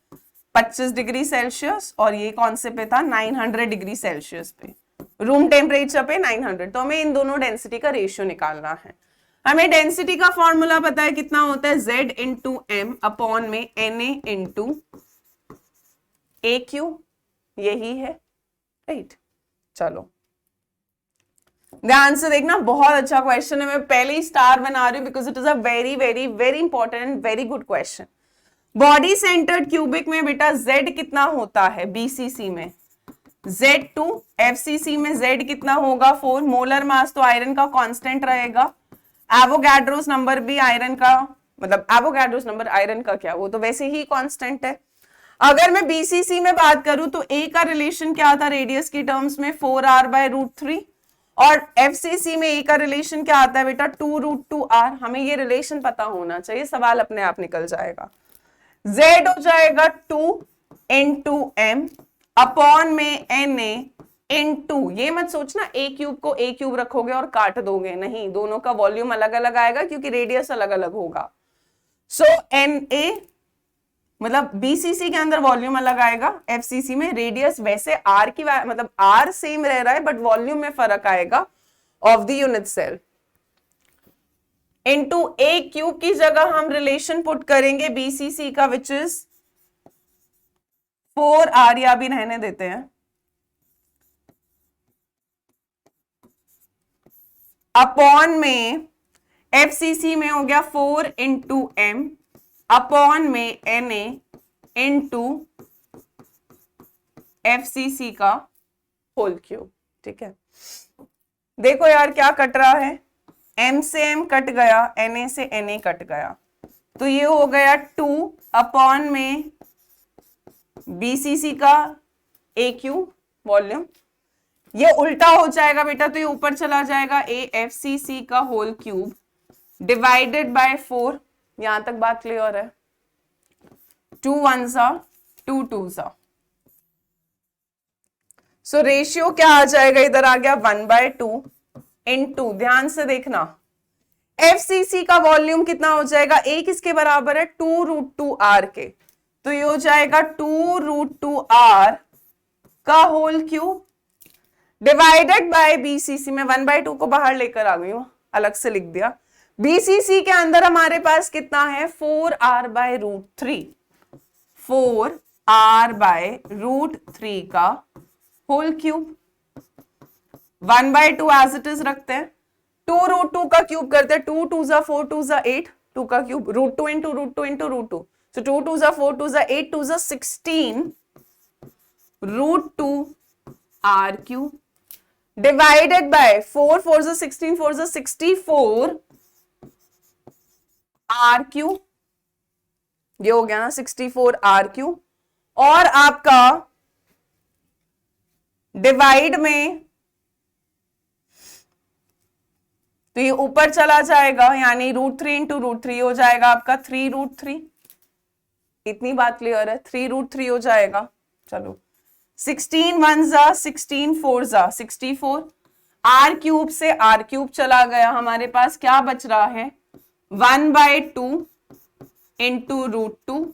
25 डिग्री सेल्सियस और ये कौन से पे था, 900 डिग्री सेल्सियस पे, रूम टेम्परेचर पे 900। तो हमें इन दोनों डेंसिटी का रेशियो निकालना है। हमें डेंसिटी का फॉर्मूला पता है कितना होता है, Z इंटू M अपॉन में Na इंटू AQ, यही है, राइट। चलो ध्यान से देखना, बहुत अच्छा क्वेश्चन है। मैं पहले ही स्टार बना रही हूं because it is a very very very important very good question. Body centred cubic में बेटा Z कितना होता है, BCC में Z2, FCC में Z कितना होगा 4। मोलर मास तो आयरन का कांस्टेंट रहेगा। एवोगैड्रोस नंबर भी आयरन का, मतलब एवोगैड्रोस नंबर आयरन का क्या, वो तो वैसे ही कांस्टेंट है। अगर मैं BCC में बात करूं तो A का रिलेशन क्या था रेडियस की टर्म्स में, 4r/√3, और FCC में A का रिलेशन क्या आता है बेटा, 2√2r। हमें ये रिलेशन पता होना चाहिए, सवाल अपने आप निकल जाएगा। Z हो जाएगा 2 इंटू M अपॉन में Na इंटू, ये मत सोचना A³ को A³ रखोगे और काट दोगे, नहीं, दोनों का वॉल्यूम अलग अलग आएगा क्योंकि रेडियस अलग अलग होगा। सो Na मतलब BCC के अंदर वॉल्यूम अलग आएगा, FCC में रेडियस वैसे R की मतलब R सेम रह रहा है बट वॉल्यूम में फर्क आएगा of the unit cell. Into A³ की जगह हम रिलेशन पुट करेंगे BCC का विच इज 4r, या भी रहने देते हैं, अपॉन में FCC में हो गया 4 इंटू M अपॉन में Na इंटू FCC का होल क्यूब, ठीक है। देखो यार क्या कट रहा है, M से M कट गया, Na से Na कट गया, तो ये हो गया 2 अपॉन में BCC का AQ वॉल्यूम। ये उल्टा हो जाएगा बेटा, तो ये ऊपर चला जाएगा AFCC का होल क्यूब डिवाइडेड बाय 4। यहां तक बात क्लियर है, 2 1s 2 2s। सो रेशियो क्या आ जाएगा, इधर आ गया 1/2 इंटू, ध्यान से देखना, FCC का वॉल्यूम कितना हो जाएगा, A किसके बराबर है, 2√2r के, तो ये हो जाएगा 2√2r का whole cube divided by BCC में 1/2 को बाहर लेकर आ गई हूं, अलग से लिख दिया। BCC के अंदर हमारे पास कितना है, 4r/√3, 4r/√3 का whole cube, 1/2 as it is रखते हैं, 2√2 का क्यूब करते हैं, 2 2s 4 2s 8, 2 का cube √2 into √2 into √2, so 2 2s 4 2s 8 2s 16 √2r cube divided by 4 4s 16 4s 64 r cube, ये हो गया ना 64 आर क्यू, और आपका डिवाइड में, तो ये ऊपर चला जाएगा, यानी √3 इंटू √3 हो जाएगा आपका 3√3। इतनी बात क्लियर है, 3√3 हो जाएगा। चलो 16 1s 16 4s 64, आर क्यूब से आर क्यूब चला गया, हमारे पास क्या बच रहा है 1/2 इंटू √2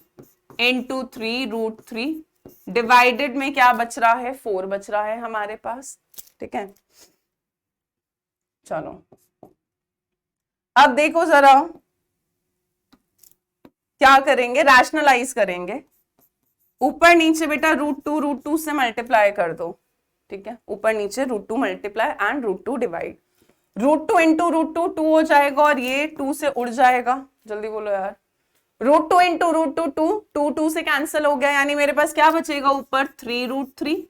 इंटू 3√3 डिवाइडेड में क्या बच रहा है 4 बच रहा है हमारे पास। ठीक है, चलो अब देखो जरा क्या करेंगे, रैशनलाइज करेंगे। ऊपर नीचे बेटा √2 से मल्टीप्लाई कर दो। ठीक है, ऊपर नीचे √2 मल्टीप्लाई एंड √2 डिवाइड। √2 इंटू √2 2 हो जाएगा और ये 2 से उड़ जाएगा, जल्दी बोलो यार। √2 इंटू √2 2 से कैंसिल हो गया, यानी मेरे पास क्या बचेगा ऊपर 3√3,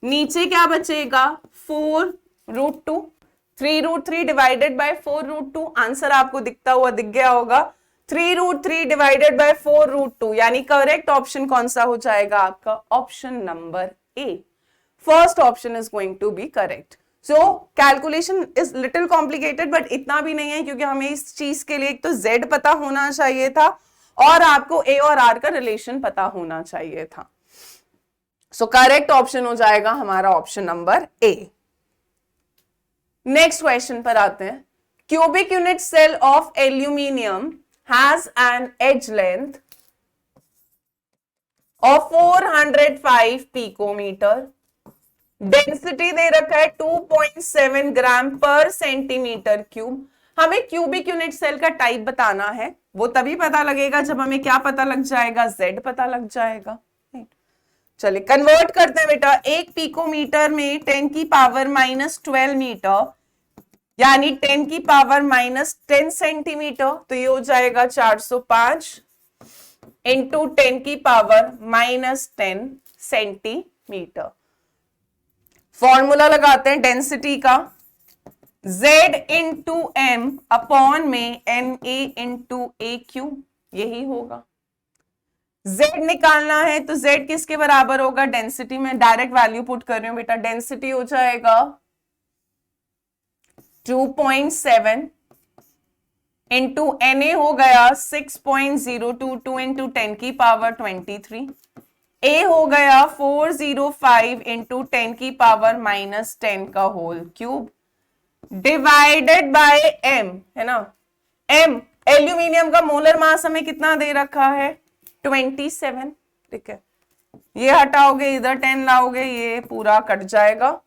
नीचे क्या बचेगा 4√2। 3√3 डिवाइडेड बाय 4√2, आंसर आपको दिखता हुआ दिख गया होगा 3√3 डिवाइडेड बाय 4√2, यानी करेक्ट ऑप्शन कौन सा हो जाएगा आपका option number A. First option is going to be correct. So calculation is little complicated, but इतना भी नहीं है, क्योंकि हमें इस चीज के लिए एक तो z पता होना चाहिए था और आपको a और r का रिलेशन पता होना चाहिए था। सो करेक्ट ऑप्शन हो जाएगा हमारा option number A. Next question पर आते हैं। Cubic unit cell of aluminium has an edge length of 405 picometre, density दे रखा है 2.7 ग्राम पर सेंटीमीटर क्यूब। हमें क्यूबिक यूनिट सेल का टाइप बताना है, वो तभी पता लगेगा जब हमें क्या पता लग जाएगा, z पता लग जाएगा। चलिए कन्वर्ट करते हैं बेटा, एक पिकोमीटर में 10 की पावर -12 मीटर, यानी 10 की पावर -10 सेंटीमीटर, तो ये हो जाएगा 405 इंटू 10 की पावर -10 सेंटीमीटर। फॉर्मूला लगाते हैं डेंसिटी का, Z इंटू एम अपॉन में NA इंटू AQ, यही होगा। Z निकालना है तो Z किसके बराबर होगा, डेंसिटी में डायरेक्ट वैल्यू पुट कर रही हूं बेटा, डेंसिटी हो जाएगा 2.7 इंटू NA हो गया 6.022 इंटू 10 की पावर 23, A हो गया 405 इंटू 10 की पावर -10 का whole cube divided by M, है ना। M एल्यूमिनियम का मोलर मास हमें कितना दे रखा है 27। ठीक है, ये हटाओगे इधर 10 लाओगे, ये पूरा कट जाएगा।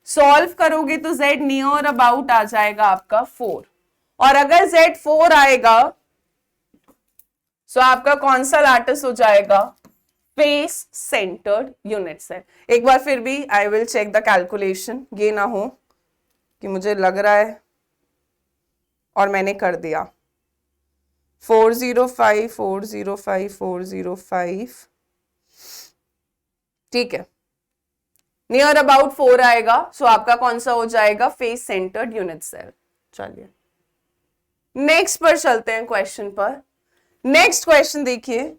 सॉल्व करोगे तो Z नियर अबाउट आ जाएगा आपका 4, और अगर Z 4 आएगा तो आपका कौन सा लैटिस हो जाएगा, फेस सेंटर्ड यूनिट सेल। एक बार फिर भी I will check the calculation, ये ना हो कि मुझे लग रहा है और मैंने कर दिया। 405 405 405, ठीक है, नियर अबाउट 4 आएगा, सो आपका कौन सा हो जाएगा, फेस सेंटर्ड यूनिट सेल। चलिए नेक्स्ट पर चलते हैं क्वेश्चन पर। नेक्स्ट क्वेश्चन देखिए,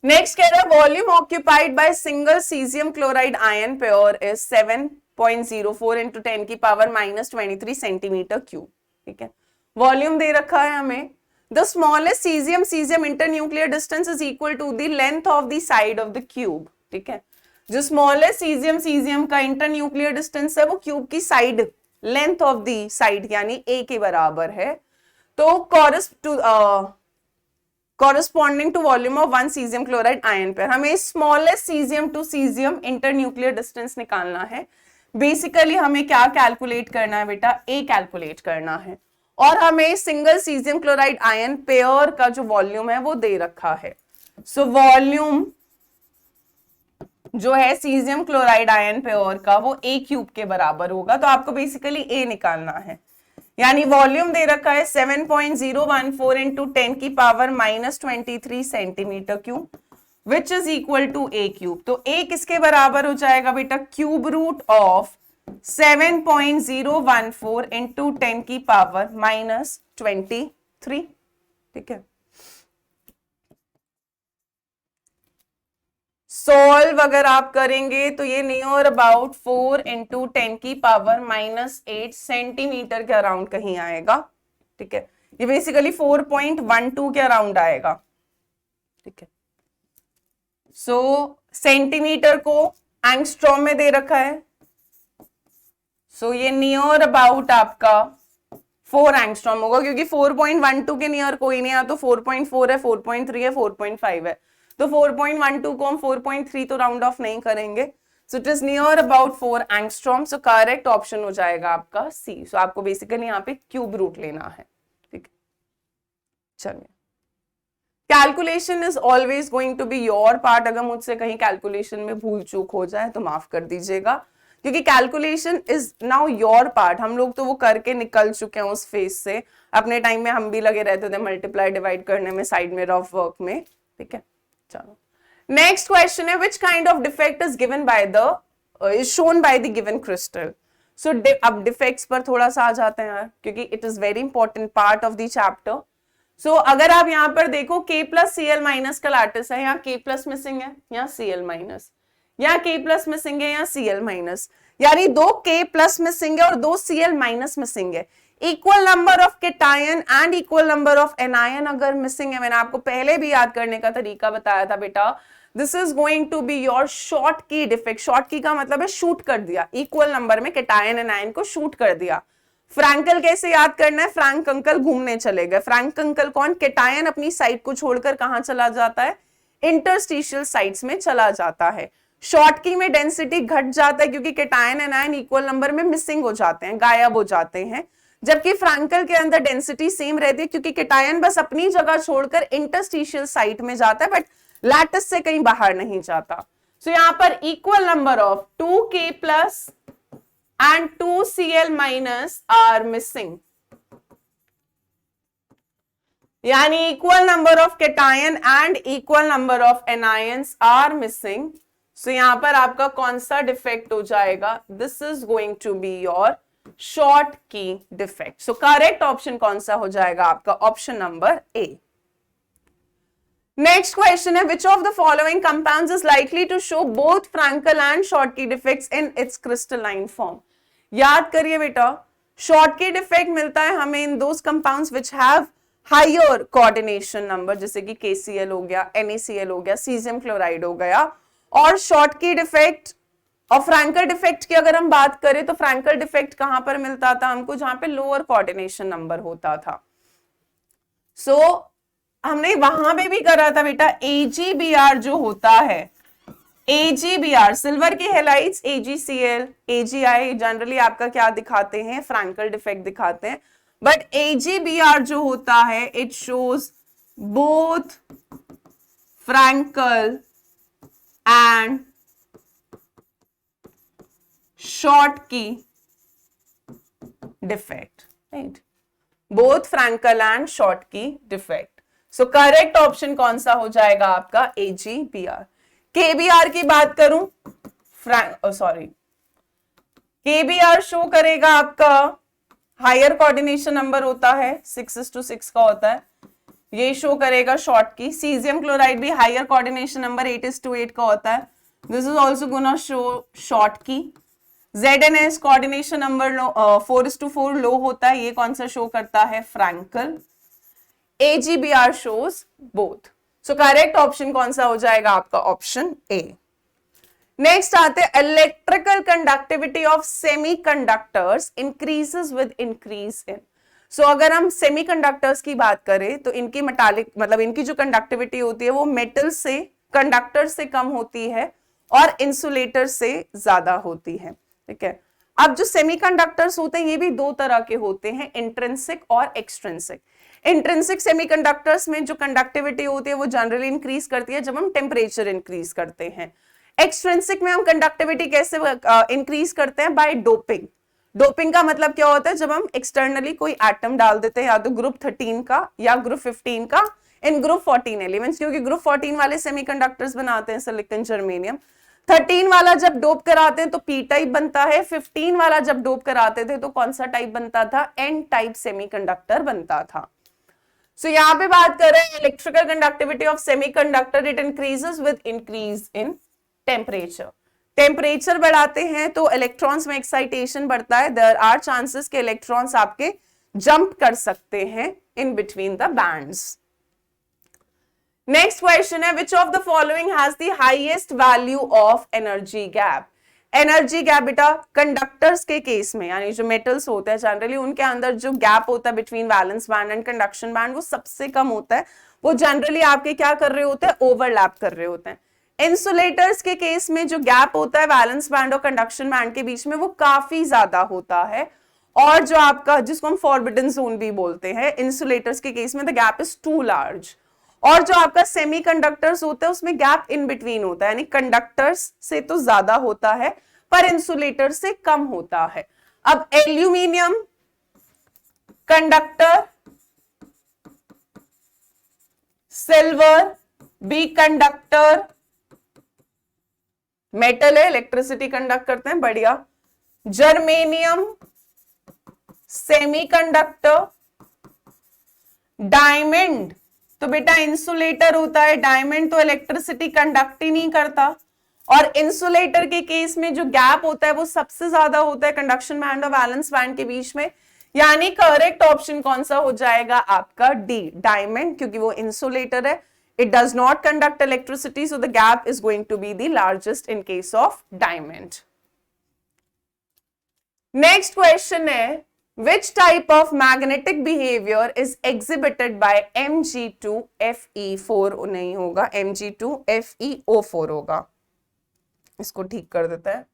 नेक्स्ट कह रहा है volume occupied by single caesium chloride ion pair is 7.04 into 10 की पावर -23 सेंटीमीटर क्यूब। ठीक है, वॉल्यूम दे रखा है हमें। The smallest caesium internuclear distance is equal to the length of the side of the cube. ठीक है, जो स्मॉलेस्ट सीजियम का इंटरन्यूक्लियर डिस्टेंस है वो क्यूब की side length of the side यानी a के बराबर है। तो corresponding to volume of 1 cesium chloride ion pair, हमें smallest caesium to caesium internuclear distance निकालना है। बेसिकली हमें क्या कैलकुलेट करना है बेटा, A कैलकुलेट करना है, और हमें single caesium chloride ion pair का जो वॉल्यूम है वो दे रखा है। सो वॉल्यूम जो है सीजियम क्लोराइड आयन पेयर का वो A क्यूब के बराबर होगा, तो आपको बेसिकली A निकालना है। यानी वॉल्यूम दे रखा है 7.014 इंटू 10 की power -23 centimetre cube, which is equal to A cube. तो A किसके बराबर हो जाएगा बेटा, क्यूब रूट ऑफ 7.014 इंटू 10 की पावर -23। ठीक है, सॉल्व अगर आप करेंगे तो ये नियर अबाउट 4 इंटू 10 की पावर -8 सेंटीमीटर के अराउंड कहीं आएगा। ठीक है, ये बेसिकली 4.12 के अराउंड आएगा। ठीक है, सो सेंटीमीटर को एंगस्ट्रॉम में दे रखा है, सो ये नियर अबाउट आपका 4 एंगस्ट्रॉम होगा, क्योंकि 4.12 के नियर कोई नहीं है, तो 4.4 है, 4.3 है, 4.5 है, तो 4.12 को हम 4.3 तो राउंड ऑफ नहीं करेंगे। सो it is near about 4 angstrom. So correct option हो जाएगा आपका सी। सो आपको बेसिकली यहाँ पे क्यूब रूट लेना है, ठीक है। चलिए, calculation is always going to be your part. अगर मुझसे कहीं कैलकुलेशन में भूल चूक हो जाए तो माफ कर दीजिएगा, क्योंकि calculation is now your part. हम लोग तो वो करके निकल चुके हैं उस फेज से। अपने टाइम में हम भी लगे रहते थे मल्टीप्लाई डिवाइड करने में, साइड में रफ वर्क में, ठीक है। चलो, नेक्स्ट क्वेश्चन है, which kind of defect is given by the is shown by the given crystal. So अब डिफेक्ट्स पर थोड़ा सा आ जाते हैं यार, क्योंकि it is very important part of the chapter. So अगर आप यहाँ पर देखो K प्लस Cl माइनस का लैटिस है, यहाँ K प्लस मिसिंग है, यहाँ Cl माइनस, यहाँ K प्लस मिसिंग है, यहाँ Cl माइनस, यानी 2 K प्लस मिसिंग है और 2 Cl माइनस मिसिंग है। Equal number of cation and equal number of anion अगर मिसिंग है, मैंने आपको पहले भी याद करने का तरीका बताया था बेटा, this is going to be your Schottky defect. Schottky का मतलब है शूट कर दिया, इक्वल नंबर में केटायन एनायन को शूट कर दिया। फ्रैंकल कैसे याद करना है, फ्रैंक अंकल घूमने चले गए। फ्रैंक अंकल कौन, केटायन अपनी साइट को छोड़कर कहां चला जाता है, इंटरस्टिशियल साइट्स में चला जाता है। शॉर्ट की में डेंसिटी घट जाता है, क्योंकि केटायन एनायन इक्वल नंबर में मिसिंग हो जाते हैं, गायब हो जाते हैं। जबकि फ्रैंकल के अंदर डेंसिटी सेम रहती है, क्योंकि केटायन बस अपनी जगह छोड़कर इंटरस्टिशियल साइट में जाता है, बट लैटिस से कहीं बाहर नहीं जाता। सो यहां पर equal number of 2K plus and 2 Cl minus are missing, यानी equal number of cation and equal number of anions are missing। so यहां पर आपका कौन सा डिफेक्ट हो जाएगा, this is going to be your short key defect। so correct option कौन सा हो जाएगा आपका, option number A. Next question है, which of the following compounds is likely to show both Frankel and Schottky defects in its crystalline form। याद करिए बेटा, Schottky defect मिलता है हमें in those compounds which have higher coordination number, जैसे कि KCl हो गया, NaCl हो गया, सीजियम क्लोराइड हो गया। और Schottky defect और Frankel defect की अगर हम बात करें तो Frankel defect कहां पर मिलता था हमको, जहां पे लोअर कोऑर्डिनेशन नंबर होता था। सो हमने वहां पे भी करा था बेटा, AgBr जो होता है, AgBr सिल्वर की हेलाइड्स AgCl, AgI जनरली आपका क्या दिखाते हैं, फ्रैंकल डिफेक्ट दिखाते हैं, बट AgBr जो होता है it shows both Frenkel and Schottky defect, right? both Frankel and Schottky defect। सो करेक्ट ऑप्शन कौन सा हो जाएगा आपका, AgBr। KBr की बात करूं, KBr शो करेगा आपका हायर कोऑर्डिनेशन नंबर होता है, 6:6 का होता है, ये शो करेगा Schottky। सीजियम क्लोराइड भी हायर कोऑर्डिनेशन नंबर 8:8 का होता है, this is also gonna show Schottky। ZNS coordination number 4:4 low होता है, ये कौन सा शो करता है, Frenkel. AgBr shows both। So correct option कौन सा हो जाएगा आपका, ऑप्शन ए। नेक्स्ट आते हैं, electrical conductivity of semiconductors increases with increase in. So अगर हम सेमीकंडक्टर्स की बात करें तो इनकी मेटालिक मतलब इनकी जो कंडक्टिविटी होती है वो मेटल से, कंडक्टर से कम होती है और इंसुलेटर से ज्यादा होती है, ठीक है। अब जो सेमीकंडक्टर्स होते हैं ये भी दो तरह के होते हैं, इंट्रिंसिक और एक्सट्रिंसिक। इंट्रिंसिक सेमीकंडक्टर्स में जो कंडक्टिविटी होती है वो जनरली इंक्रीज करती है जब हम टेम्परेचर इंक्रीज करते हैं। एक्सट्रिंसिक में हम कंडक्टिविटी कैसे इंक्रीज करते हैं, बाय डोपिंग। डोपिंग का मतलब क्या होता है, जब हम एक्सटर्नली कोई एटम डाल देते हैं, या तो ग्रुप 13 का या ग्रुप 15 का इन ग्रुप 14 एलिमेंट्स, क्योंकि ग्रुप 14 वाले सेमीकंडक्टर्स बनाते हैं सिलिकॉन, जर्मेनियम। 13 वाला जब डोप कराते हैं तो पी टाइप बनता है, 15 वाला जब डोप कराते थे तो कौन सा टाइप बनता था, एन टाइप सेमीकंडक्टर बनता था। सो यहाँ पे बात कर रहे हैं electrical conductivity of semiconductor, it increases with increase in temperature. Temperature बढ़ाते हैं तो इलेक्ट्रॉन्स में एक्साइटेशन बढ़ता है, देयर आर चांसेस के इलेक्ट्रॉन्स आपके जंप कर सकते हैं in between the bands. Next question है, which of the following has the highest value of energy gap. Energy gap बेटा कंडक्टर्स के केस में, यानी जो मेटल्स होते हैं जनरली उनके अंदर जो गैप होता है between valence band and conduction band वो सबसे कम होता है। वो जनरली आपके क्या कर रहे होते हैं, ओवरलैप कर रहे होते हैं। इंसुलेटर्स के केस में जो गैप होता है वैलेंस बैंड और कंडक्शन बैंड के बीच में वो काफी ज्यादा होता है, और जो आपका जिसको हम फॉरबिडन जोन भी बोलते हैं, इंसुलेटर्स के केस में the gap is too large. और जो आपका सेमीकंडक्टर्स होता है उसमें गैप इन बिटवीन होता है, यानी कंडक्टर्स से तो ज्यादा होता है पर इंसुलेटर से कम होता है। अब एल्यूमिनियम कंडक्टर, सिल्वर भी कंडक्टर, मेटल है, इलेक्ट्रिसिटी कंडक्ट करते हैं, बढ़िया। जर्मेनियम सेमीकंडक्टर, डायमंड तो बेटा इंसुलेटर होता है, डायमंड तो इलेक्ट्रिसिटी कंडक्ट ही नहीं करता। और इंसुलेटर के केस में जो गैप होता है वो सबसे ज्यादा होता है कंडक्शन बैंड और वैलेंस बैंड के बीच में, यानी करेक्ट ऑप्शन कौन सा हो जाएगा आपका डी, डायमंड, क्योंकि वो इंसुलेटर है, it does not conduct electricity, so the gap is going to be the largest in case of diamond. Next question है, which type of magnetic behavior is exhibited by Mg2Fe4? नहीं होगा, Mg2FeO4 होगा, इसको ठीक कर देता है।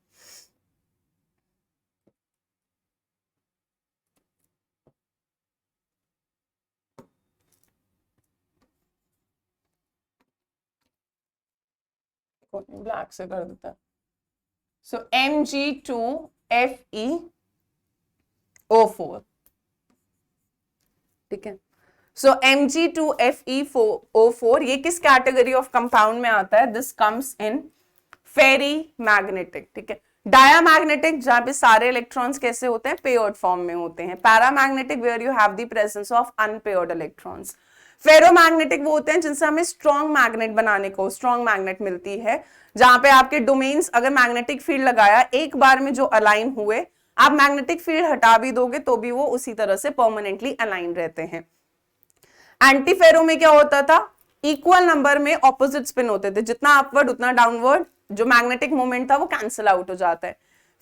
ब्लैक से कर देता है। सो Mg2Fe4, ठीक है। सो Mg2Fe4 ये किस कैटेगरी ऑफ कंपाउंड में आता है? This comes in ferrimagnetic, ठीक है। डायामैग्नेटिक जहां पे सारे इलेक्ट्रॉन्स कैसे होते हैं, पेयर्ड फॉर्म में होते हैं। Paramagnetic where you have the presence of unpaired electrons. Ferromagnetic वो होते हैं जिनसे हमें स्ट्रॉन्ग मैग्नेट बनाने को स्ट्रॉन्ग मैग्नेट मिलती है, जहां पे आपके डोमेन्स अगर मैग्नेटिक फील्ड लगाया एक बार में जो अलाइन हुए, आप मैग्नेटिक फील्ड हटा भी दोगे तो भी वो उसी तरह से परमानेंटली अलाइन रहते हैं। एंटीफेरो में क्या होता था, इक्वल नंबर में ऑपोजिट स्पिन होते थे, जितना अपवर्ड उतना डाउनवर्ड जो मैग्नेटिक मोमेंट था वो कैंसिल आउट हो जाता है।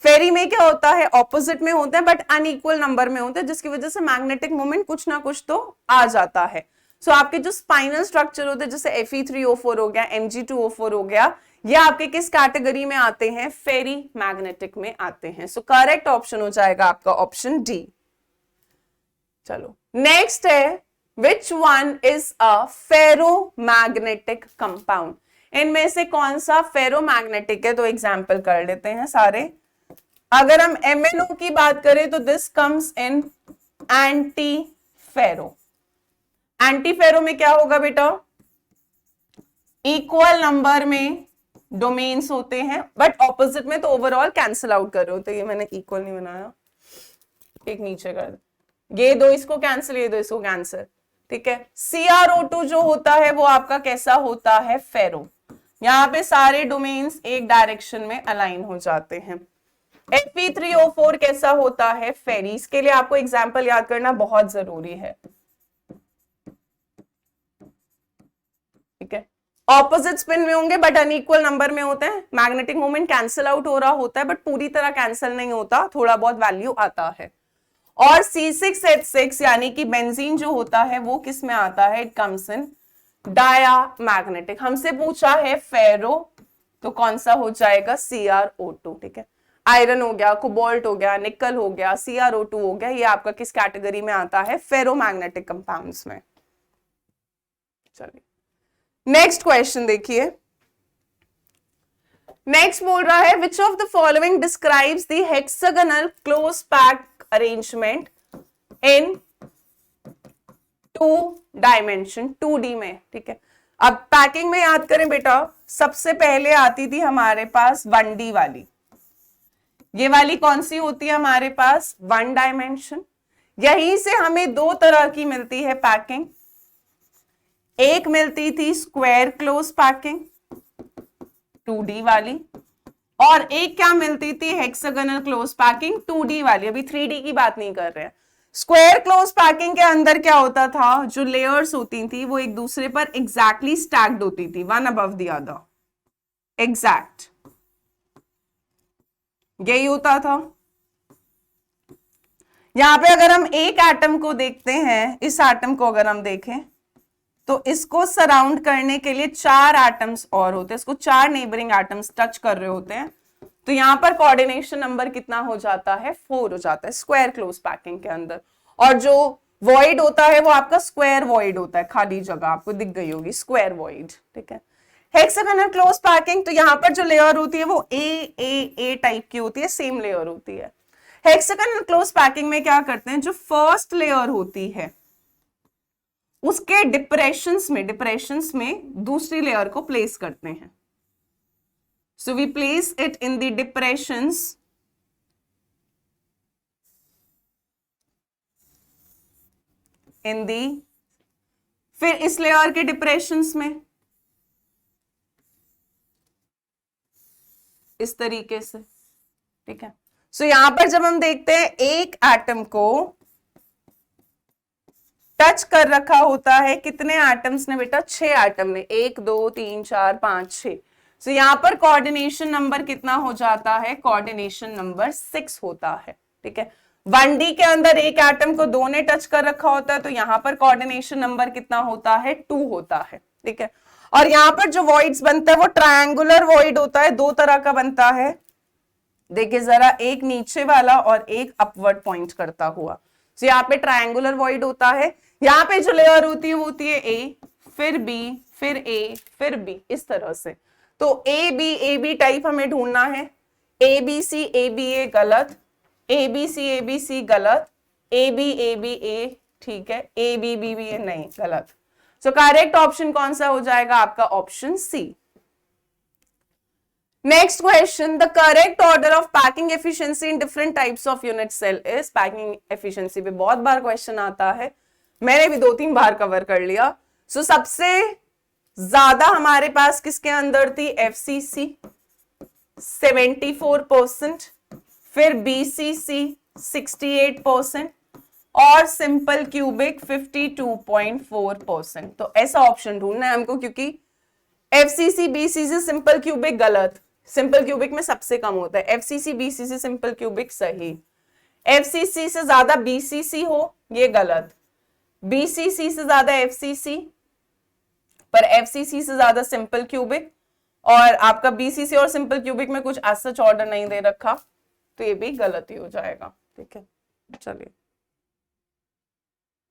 फेरी में क्या होता है, ऑपोजिट में होते हैं बट अनइक्वल नंबर में होते हैं, जिसकी वजह से मैग्नेटिक मोमेंट कुछ ना कुछ तो आ जाता है। सो आपके जो स्पाइनल स्ट्रक्चर होते हैं जैसे Fe3O4 हो गया, Mg2O4 हो गया, ये आपके किस कैटेगरी में आते हैं, फेरी मैग्नेटिक में आते हैं। सो करेक्ट ऑप्शन हो जाएगा आपका ऑप्शन डी। चलो नेक्स्ट है, which one is a ferromagnetic compound? इनमें से कौन सा फेरोमैग्नेटिक है? तो एग्जाम्पल कर लेते हैं सारे। अगर हम MnO की बात करें तो this comes in anti ferro. Anti ferro में क्या होगा बेटा, इक्वल नंबर में डोमेन्स होते हैं बट ऑपोजिट में तो ओवरऑल कैंसिल आउट कर रहे होते हैं। ये मैंने इक्वल नहीं बनाया, एक नीचे कर दे, ये दो इसको कैंसिल, ये दो इसको कैंसिल, ठीक है। CrO2 जो होता है वो आपका कैसा होता है, फेरो। यहाँ पे सारे डोमेन्स एक डायरेक्शन में अलाइन हो जाते हैं। Fe3O4 कैसा होता है, फेरी। इसके लिए आपको एग्जाम्पल याद करना बहुत जरूरी है, ठीक है। ऑपोजिट स्पिन में होंगे बट अनइक्वल नंबर में होते हैं, मैग्नेटिक मोमेंट कैंसिल आउट हो रहा होता है बट पूरी तरह कैंसिल नहीं होता, थोड़ा बहुत वैल्यू आता है। और C6H6 यानी कि बेंजीन जो होता है वो किस में आता है, इट कम्स इन डायामैग्नेटिक। हमसे पूछा है फेरो तो कौन सा हो जाएगा, CrO2, ठीक है। आयरन हो गया, कोबाल्ट हो गया, निकल हो गया, CrO2 हो गया, ये आपका किस कैटेगरी में आता है, फेरोमैग्नेटिक कंपाउंड्स में। चलिए नेक्स्ट क्वेश्चन देखिए। नेक्स्ट बोल रहा है, which of the following describes the hexagonal close pack arrangement in 2 dimension, 2D में, ठीक है। अब पैकिंग में याद करें बेटा, सबसे पहले आती थी हमारे पास 1D वाली, ये वाली कौन सी होती है हमारे पास, 1 डायमेंशन। यहीं से हमें 2 तरह की मिलती है पैकिंग, एक मिलती थी स्क्वायर क्लोज पैकिंग 2D वाली, और एक क्या मिलती थी, हेक्सागोनल क्लोज पैकिंग 2D वाली। अभी 3D की बात नहीं कर रहे हैं। स्क्वायर क्लोज पैकिंग के अंदर क्या होता था, जो लेयर्स होती थी वो एक दूसरे पर एग्जैक्टली स्टैक्ड होती थी, one above the other, exact. यही होता था। यहां पे अगर हम एक एटम को देखते हैं, इस एटम को अगर हम देखें तो इसको सराउंड करने के लिए 4 एटम्स और होते हैं, इसको 4 नेबरिंग एटम्स टच कर रहे होते हैं। तो यहां पर कोऑर्डिनेशन नंबर कितना हो जाता है, 4 हो जाता है स्क्वायर क्लोज पैकिंग के अंदर। और जो वॉइड होता है वो आपका स्क्वायर वॉइड होता है, खाली जगह आपको दिख गई होगी, स्क्वायर वॉइड, ठीक है। हेक्सागोनल क्लोज पैकिंग, तो यहां पर जो लेयर होती है वो ए टाइप की होती है, सेम लेयर होती है। हेक्सागोनल क्लोज पैकिंग में क्या करते हैं, जो फर्स्ट लेयर होती है उसके डिप्रेशंस में दूसरी लेयर को प्लेस करते हैं। So we place it in the depressions in the, फिर इस लेयर के डिप्रेशंस में इस तरीके से, ठीक है। सो यहां पर जब हम देखते हैं एक एटम को टच कर रखा होता है, कितने एटम्स ने बेटा, 6 एटम ने, 1 2 3 4 5 6। सो यहां पर कोऑर्डिनेशन नंबर कितना हो जाता है, कोऑर्डिनेशन नंबर 6 होता है, ठीक है। 1D के अंदर एक एटम को 2 ने टच कर रखा होता है, तो यहां पर कोऑर्डिनेशन नंबर कितना होता है, 2 होता है, ठीक है। और यहां पर जो वॉइड्स बनता है वो ट्रायंगुलर वॉइड होता है, 2 तरह का बनता है, देखिए जरा, एक नीचे वाला और एक अपवर्ड पॉइंट करता हुआ। तो यहाँ पे ट्रायंगुलर वॉइड होता है, यहाँ पे जो लेयर होती है वो होती है ए, फिर बी, फिर ए, फिर बी, इस तरह से। तो ए बी टाइप हमें ढूंढना है, ए बी सी ए गलत, ए बी सी गलत, ए बी ए, ठीक है, ए बी नहीं, गलत। सो करेक्ट ऑप्शन कौन सा हो जाएगा आपका, option C. Next question, the correct order of packing efficiency in different types of unit cell is, packing efficiency पे बहुत बार क्वेश्चन आता है, मैंने भी 2-3 बार कवर कर लिया। सो सबसे ज्यादा हमारे पास किसके अंदर थी, FCC 74%, फिर BCC 68% और सिंपल क्यूबिक 52.4%। तो ऐसा ऑप्शन ढूंढना है हमको, क्योंकि FCC BCC सिंपल क्यूबिक गलत, सिंपल क्यूबिक में सबसे कम होता है, FCC BCC सिंपल क्यूबिक सही, FCC से ज्यादा BCC हो ये गलत, BCC से ज्यादा FCC पर FCC से ज्यादा सिंपल क्यूबिक, और आपका BCC और सिंपल क्यूबिक में कुछ सच ऑर्डर नहीं दे रखा, तो ये भी गलत ही हो जाएगा, ठीक है। चलिए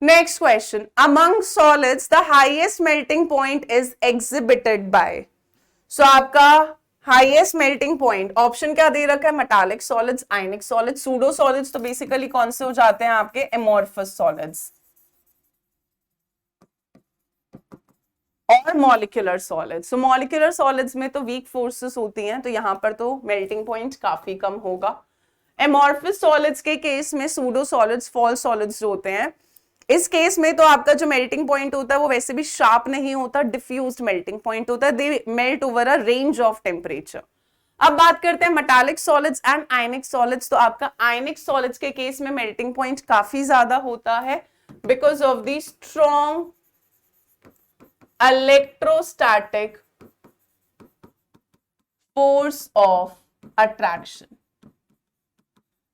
next question, among solids the highest melting point is exhibited by. So आपका हाईएस्ट मेल्टिंग पॉइंट ऑप्शन क्या दे रखा है, metallic solids, ionic solids, pseudo solids, तो बेसिकली कौन से हो जाते हैं आपके, एमोर्फस सॉलिड्स, और molecular solids. So molecular solids में तो वीक फोर्सेस होती हैं, तो यहां पर तो मेल्टिंग पॉइंट काफी कम होगा। एमोर्फस सॉलिड्स के केस में सूडो सॉलिड्स, फॉल्स सॉलिड्स जो होते हैं, इस केस में तो आपका जो मेल्टिंग पॉइंट होता है वो वैसे भी शार्प नहीं होता, डिफ्यूज्ड मेल्टिंग पॉइंट होता है, they melt over a range of temperature. अब बात करते हैं metallic solids and ionic solids. तो आपका आयनिक सॉलिड्स के केस में मेल्टिंग पॉइंट काफी ज्यादा होता है because of the strong electrostatic force of attraction.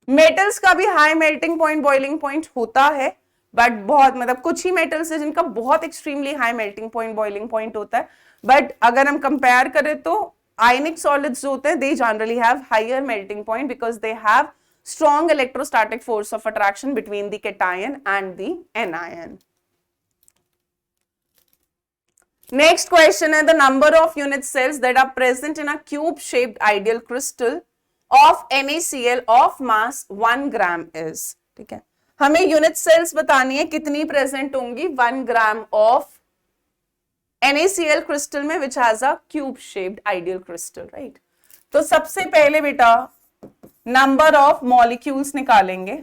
Metals का भी high melting point, boiling point होता है, बट बहुत मतलब कुछ ही मेटल्स है जिनका बहुत extremely high melting point, boiling point होता है। बट अगर हम कंपेयर करें तो आयनिक सॉलिड्स जो होते हैं they generally have higher melting point because they have strong electrostatic force of attraction between the cation and the anion. Next question है, the number of unit cells that are present in a cube shaped ideal crystal of NaCl of mass 1 gram is. ठीक है, हमें unit sales बतानी है कितनी present होंगी 1 gram of NaCl crystal में which has a cube shaped ideal crystal, right. तो सबसे पहले बेटा नंबर ऑफ मॉलिक्यूल्स निकालेंगे,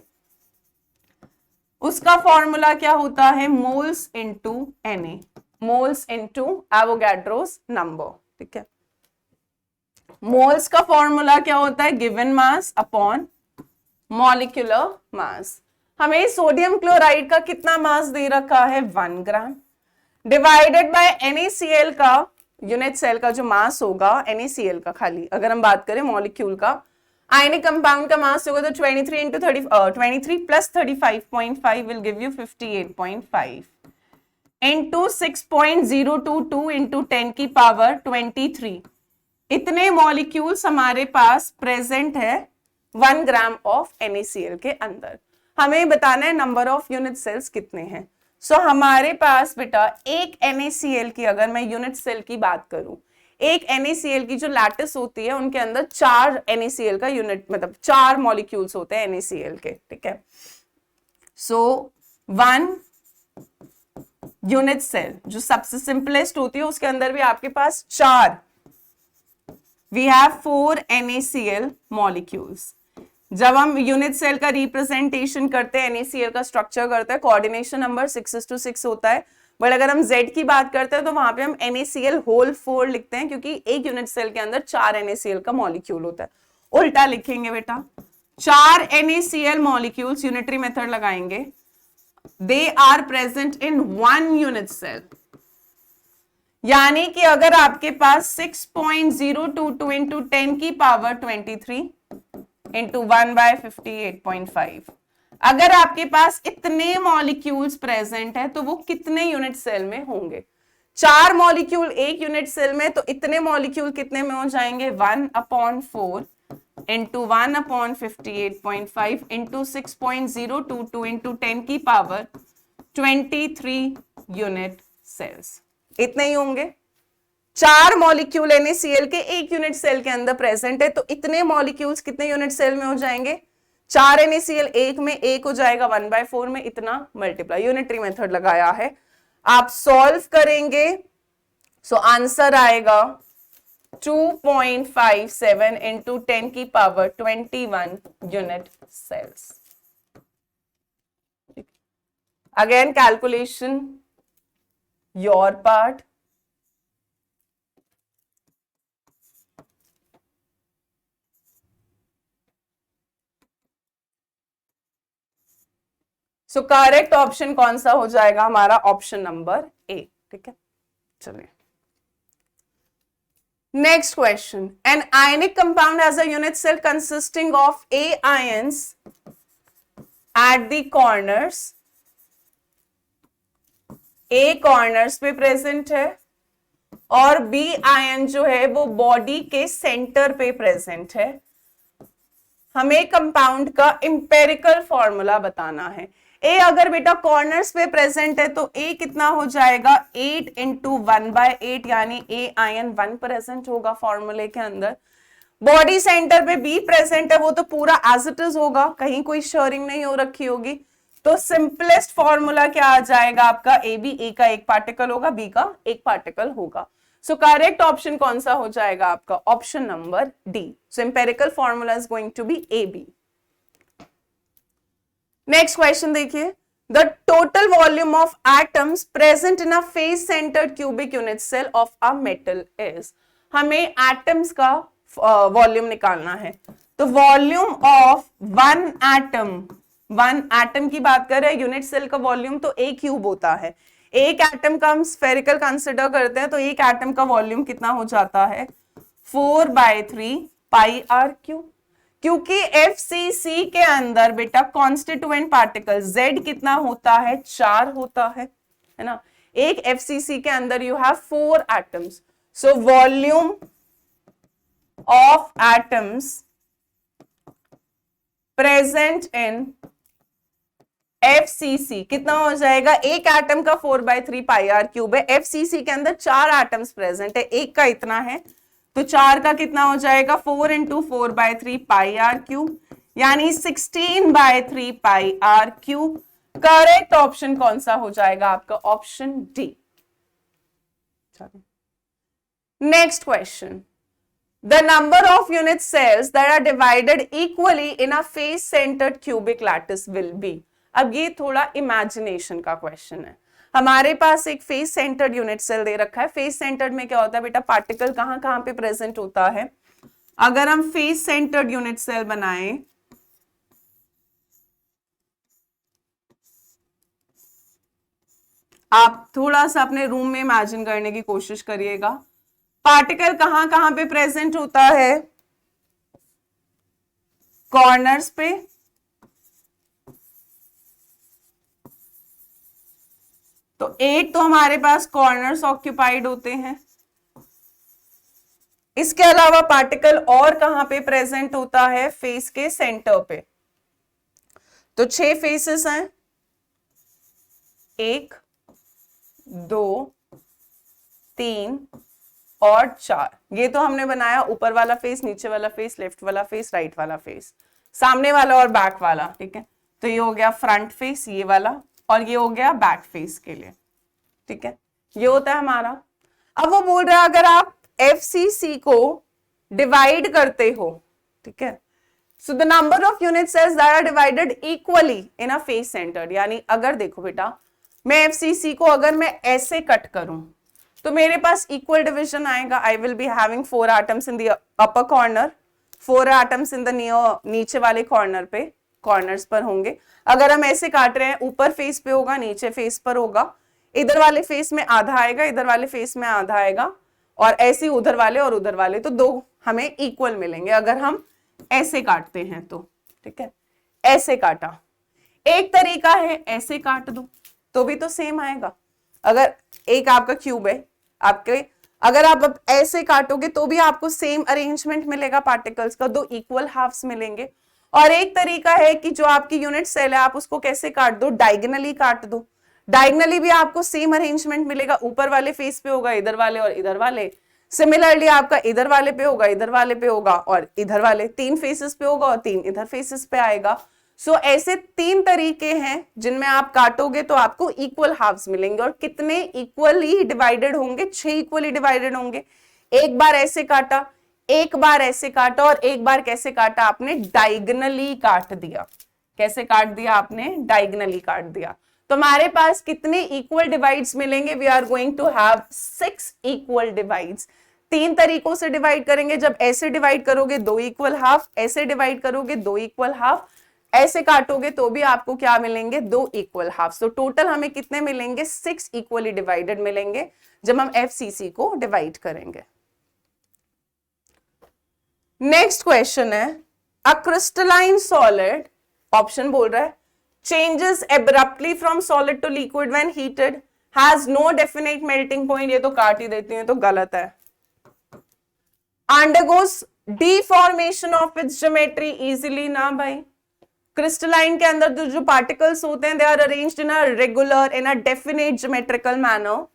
उसका फॉर्मूला क्या होता है, moles into Na, moles into Avogadro's number. ठीक है, मोल्स का फॉर्मूला क्या होता है, given mass upon molecular mass. हमें सोडियम क्लोराइड का कितना मास दे रखा है 1 ग्राम, डिवाइडेड बाय NaCl का यूनिट सेल का जो मास होगा NaCl का, खाली अगर हम बात करें मॉलिक्यूल का, आयनिक कंपाउंड का मास होगा तो 23 into 23 plus 35.5 will give you 58.5 into 6.022 into 10 की पावर 23। इतने मॉलिक्यूल्स हमारे पास प्रेजेंट है 1 ग्राम ऑफ NaCl के अंदर। हमें बताना है नंबर ऑफ यूनिट सेल्स कितने हैं। सो हमारे पास बेटा एक NaCl की, अगर मैं यूनिट सेल की बात करूं, एक NaCl की जो लैटिस होती है उनके अंदर 4 NaCl का यूनिट, मतलब 4 मॉलिक्यूल्स होते हैं NaCl के, ठीक है। सो 1 यूनिट सेल जो सबसे सिंपलेस्ट होती है उसके अंदर भी आपके पास 4, वी हैव 4 NaCl मॉलिक्यूल्स। जब हम यूनिट सेल का रिप्रेजेंटेशन करते हैं, NaCl का स्ट्रक्चर करते हैं, कोऑर्डिनेशन नंबर 6:6 होता है। बट अगर हम Z की बात करते हैं तो वहां पे हम NaCl होल 4 लिखते हैं, क्योंकि एक यूनिट सेल के अंदर 4 NaCl का मॉलिक्यूल होता है। उल्टा लिखेंगे बेटा, 4 NaCl मॉलिक्यूल्स, यूनिटरी मेथड लगाएंगे, they are present in 1 unit cell. यानी कि अगर आपके पास 6.022 इंटू 10 की पावर 23 इंटू 1/58.5, अगर आपके पास इतने मॉलिक्यूल्स प्रेजेंट है तो वो कितने यूनिट सेल में होंगे? 4 मॉलिक्यूल एक यूनिट सेल में, तो इतने मॉलिक्यूल कितने में हो जाएंगे? 1/4 इंटू 1/58.5 इंटू 6.022 इंटू 10 की पावर 23 यूनिट सेल्स। इतने ही होंगे। 4 मॉलिक्यूल NaCl के एक यूनिट सेल के अंदर प्रेजेंट है, तो इतने मॉलिक्यूल्स कितने यूनिट सेल में हो जाएंगे? 4 NaCl एक में, एक हो जाएगा 1/4 में, इतना मल्टीप्लाई, यूनिटरी मेथड लगाया है। आप सॉल्व करेंगे सो आंसर आएगा 2.57 इंटू 10 की power 21 unit cells. Again calculation your part. So correct option कौन सा हो जाएगा हमारा? ऑप्शन नंबर ए, ठीक है। चलिए next question. An ionic compound has a unit cell consisting of A ions at the corners. A corners पे प्रेजेंट है और B आयन जो है वो बॉडी के सेंटर पे प्रेजेंट है। हमें कंपाउंड का इंपेरिकल फॉर्मूला बताना है। ए अगर बेटा कॉर्नर्स पे प्रेजेंट है तो ए कितना हो जाएगा? 8 इंटू 1/8, यानी ए आयन 1 प्रेजेंट होगा फॉर्मूले के अंदर। बॉडी सेंटर पे बी प्रेजेंट है, वो तो पूरा एज इट इज होगा, कहीं कोई शेयरिंग नहीं हो रखी होगी। तो सिंपलेस्ट फॉर्मूला क्या आ जाएगा आपका? ए बी, ए का एक पार्टिकल होगा, बी का एक पार्टिकल होगा। सो करेक्ट ऑप्शन कौन सा हो जाएगा आपका? Option number D. So empirical formula is going to be A B. Next question देखिए, the total volume of atoms present in a face centred cubic unit cell of a metal is. हमें atoms का volume निकालना है। तो volume of one atom की बात कर रहे हैं, यूनिट सेल का वॉल्यूम तो एक क्यूब होता है। एक एटम का हम स्फेरिकल कंसिडर करते हैं तो एक एटम का वॉल्यूम कितना हो जाता है? 4/3 पाई आर क्यूब। क्योंकि FCC के अंदर बेटा कॉन्स्टिट्यूएंट पार्टिकल Z कितना होता है? 4 होता है ना। एक FCC के अंदर you have 4 atoms. So volume of atoms present in FCC कितना हो जाएगा? एक एटम का 4/3 पाई आर क्यूब है। FCC के अंदर 4 एटम्स प्रेजेंट है, एक का इतना है, तो 4 का कितना हो जाएगा? 4 इंटू 4/3 पाई आर क्यूब, यानी 16/3 pi r cube. Correct option कौन सा हो जाएगा आपका? Option D. Next question, the number of unit cells that are divided equally in a face centred cubic lattice will be. अब ये थोड़ा इमेजिनेशन का क्वेश्चन है। हमारे पास एक फेस सेंटर्ड यूनिट सेल दे रखा है। फेस सेंटर्ड में क्या होता है बेटा? पार्टिकल कहां कहां पे प्रेजेंट होता है? अगर हम फेस सेंटर्ड यूनिट सेल बनाएं, आप थोड़ा सा अपने रूम में इमेजिन करने की कोशिश करिएगा। पार्टिकल कहां कहां पे प्रेजेंट होता है? कॉर्नर्स पे तो 8 तो हमारे पास कॉर्नर्स ऑक्यूपाइड होते हैं। इसके अलावा पार्टिकल और कहां पे प्रेजेंट होता है? फेस के सेंटर पे। तो 6 फेसेस हैं, 1 2 3 और 4। ये तो हमने बनाया ऊपर वाला फेस, नीचे वाला फेस, लेफ्ट वाला फेस, राइट वाला फेस, सामने वाला और बैक वाला। ठीक है, तो ये हो गया फ्रंट फेस ये वाला, और ये हो गया बैक फेस के लिए। ठीक है, ये होता है हमारा। अब वो बोल रहा है अगर आप FCC को डिवाइड करते हो, ठीक है, so the number of unit cells that are divided equally in a face centre, यानी अगर देखो बेटा मैं FCC को अगर मैं ऐसे कट करूं तो मेरे पास इक्वल डिविजन आएगा। I will be having 4 atoms in the upper corner, 4 atoms in the नीचे वाले कॉर्नर पे, कॉर्नर्स पर होंगे। अगर हम ऐसे काट रहे हैं, ऊपर फेस पे होगा, नीचे फेस पर होगा, इधर वाले फेस में आधा आएगा, इधर वाले फेस में आधा आएगा, और ऐसे उधर वाले और उधर वाले, तो 2 हमें इक्वल मिलेंगे अगर हम ऐसे काटते हैं तो। ठीक है, ऐसे काटा। एक तरीका है ऐसे काट दो तो भी तो सेम आएगा। अगर एक आपका क्यूब है, आपके अगर आप ऐसे काटोगे तो भी आपको सेम अरेंजमेंट मिलेगा पार्टिकल्स का, 2 इक्वल हाफ्स मिलेंगे। और एक तरीका है कि जो आपकी यूनिट सेल है आप उसको कैसे काट दो? डायगोनली काट दो। डायगोनली भी आपको सेम अरेंजमेंट मिलेगा, ऊपर वाले फेस पे होगा इधर वाले और इधर वाले, सिमिलरली आपका इधर वाले पे होगा, इधर वाले पे होगा और इधर वाले, 3 फेसेस पे होगा और 3 इधर फेसेस पे आएगा। सो ऐसे 3 तरीके हैं जिनमें आप काटोगे तो आपको इक्वल हाफ्स मिलेंगे। और कितने इक्वली डिवाइडेड होंगे? 6 इक्वली डिवाइडेड होंगे। एक बार ऐसे काटा, एक बार ऐसे काटा, और एक बार कैसे काटा आपने? डायगोनली काट दिया। कैसे काट दिया आपने? डायगोनली काट दिया। तो हमारे पास कितने इक्वल डिवाइड्स मिलेंगे? We are going to have 6 equal divides. 3 तरीकों से डिवाइड करेंगे। जब ऐसे डिवाइड करोगे 2 इक्वल हाफ, ऐसे डिवाइड करोगे 2 इक्वल हाफ, ऐसे काटोगे तो भी आपको क्या मिलेंगे? 2 इक्वल हाफ। तो टोटल हमें कितने मिलेंगे? 6 इक्वली डिवाइडेड मिलेंगे जब हम FCC को डिवाइड करेंगे। नेक्स्ट क्वेश्चन है, अ क्रिस्टलाइन सॉलिड, ऑप्शन बोल रहा है changes abruptly from solid to liquid when heated, has no definite melting point, ये तो काट ही देती हैं तो गलत है। undergoes deformation of its geometry easily, ना भाई, क्रिस्टलाइन के अंदर जो पार्टिकल्स होते हैं they are arranged in a regular, in a definite geometrical manner,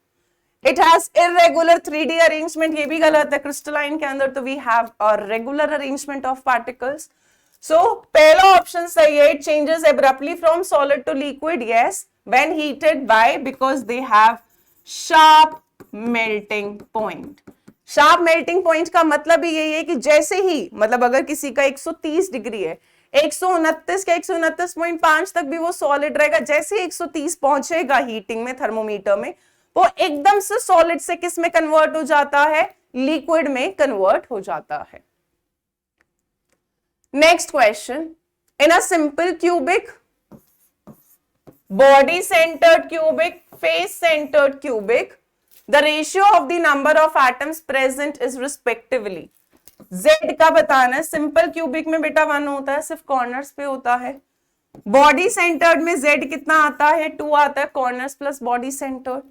it has irregular 3D arrangement, ये भी गलत है। क्रिस्टलाइन के अंदर तो we have a regular arrangement of particles। So पहला ऑप्शन सही है, it changes abruptly from solid to liquid, yes, when heated by, because they have sharp melting point। sharp melting point का मतलब ही यही है कि जैसे ही, मतलब अगर किसी का 130 डिग्री है, 129 के 129.5 तक भी वो सॉलिड रहेगा, जैसे 130 पहुंचेगा हीटिंग में थर्मोमीटर में, वो एकदम से सॉलिड से किस में कन्वर्ट हो जाता है? लिक्विड में कन्वर्ट हो जाता है। Next question, in a simple cubic, body centered cubic, face centered cubic, the ratio of the number of atoms present is respectively, Z का बताना है। सिंपल क्यूबिक में बेटा 1 होता है, सिर्फ कॉर्नर्स पे होता है। बॉडी सेंटर्ड में Z कितना आता है? 2 आता है, corners plus body centred.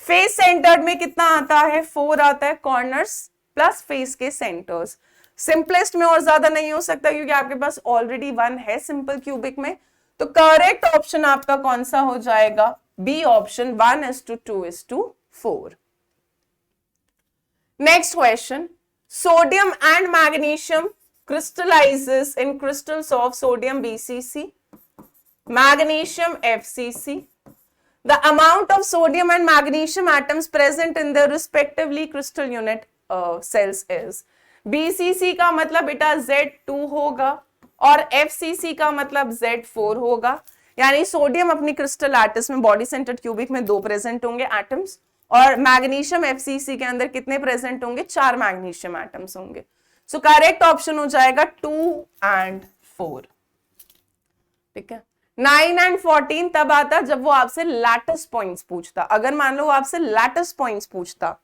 Face centred में कितना आता है? 4 आता है, कॉर्नर्स प्लस फेस के सेंटर्स। सिंपलेस्ट में और ज्यादा नहीं हो सकता क्योंकि आपके पास ऑलरेडी 1 है सिंपल क्यूबिक में। तो करेक्ट ऑप्शन आपका कौन सा हो जाएगा? B option, 1:2:4। Next question, sodium and magnesium crystallizes in crystals of sodium BCC, magnesium FCC. The amount of sodium and magnesium atoms present in their respectively crystal unit cells is, BCC का मतलब बेटा Z2 होगा और FCC का मतलब Z4 होगा। यानी sodium अपनी क्रिस्टल लैटिस में बॉडी सेंटर्ड क्यूबिक में 2 प्रेजेंट होंगे एटम्स, और मैग्नीशियम FCC के अंदर कितने प्रेजेंट होंगे? 4 मैग्नीशियम एटम्स होंगे। सो करेक्ट ऑप्शन हो जाएगा 2 and 4। ठीक है, 9 and 14 तब आता जब वो आपसे लैटिस पॉइंट्स पूछता। अगर मान लो वो आपसे लैटिस पॉइंट्स पूछता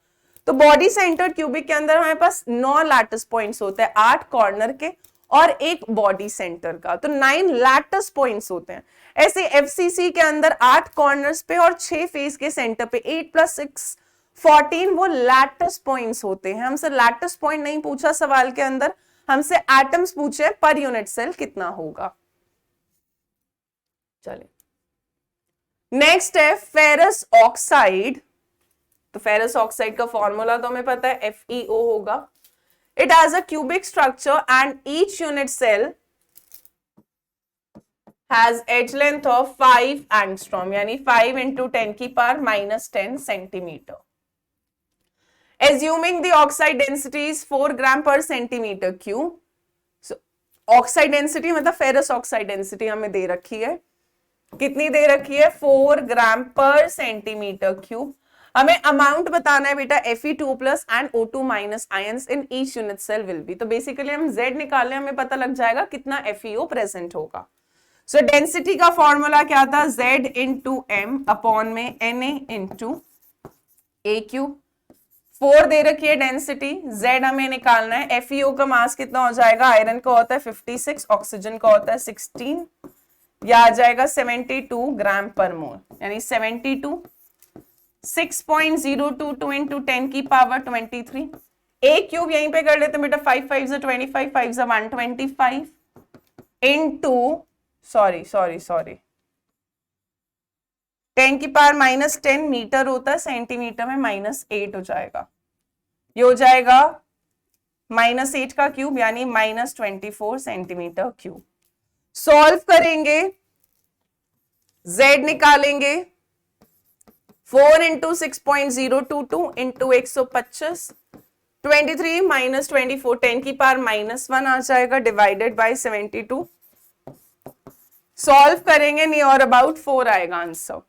तो बॉडी सेंटर्ड क्यूबिक के अंदर हमारे पास 9 लैटिस पॉइंट्स होते हैं, 8 कॉर्नर के और एक बॉडी सेंटर का, तो 9 लैटिस पॉइंट्स होते हैं। ऐसे एफसीसी के अंदर 8 कॉर्नर्स पे और 6 फेस के सेंटर पे 8 + 6 14 वो लैटिस पॉइंट्स होते हैं। हमसे लैटिस पॉइंट नहीं पूछा सवाल के अंदर, हमसे एटम्स पूछे पर यूनिट सेल कितना होगा। चलिए नेक्स्ट है फेरस ऑक्साइड। तो फेरस ऑक्साइड का फॉर्मूला तो हमें पता है, FeO होगा। It has a cubic structure and each unit cell has edge length of 5 angstrom, यानी 5 × 10⁻⁻10 centimetre. Assuming the oxide density is 4 gram per centimetre cube. Oxide density मतलब ferrous oxide density हमें दे रखी है, कितनी दे रखी है, 4 ग्राम पर सेंटीमीटर क्यूब। हमें अमाउंट बताना है बेटा Fe2+ and O2- ions in each unit cell will be. तो बेसिकली हम Z निकालने, हमें पता लग जाएगा कितना FeO प्रेजेंट होगा। सो डेंसिटी का फॉर्मूला क्या था, Z × M अपॉन में Na × A³। 4 दे रखी है डेंसिटी, Z हमें निकालना है। FeO का मास कितना हो जाएगा, आयरन का होता है 56, ऑक्सीजन का होता है 16, या आ जाएगा 72 ग्राम पर मोल, यानी 72 6.022 × 10⁻23। A³ यहीं पे कर लेते बेटा, 5 × 5 = 25, 5 × 125 इनटू सॉरी 10⁻10 मीटर होता है, सेंटीमीटर में -8 हो जाएगा। ये हो जाएगा -8 का क्यूब, यानी -24 सेंटीमीटर क्यूब। सॉल्व करेंगे, Z निकालेंगे, 4 × 6.022 × 125, 23 - 24 10⁻⁻1 आ जाएगा, डिवाइडेड बाय 72। सॉल्व करेंगे, नियर अबाउट 4 आएगा आंसर।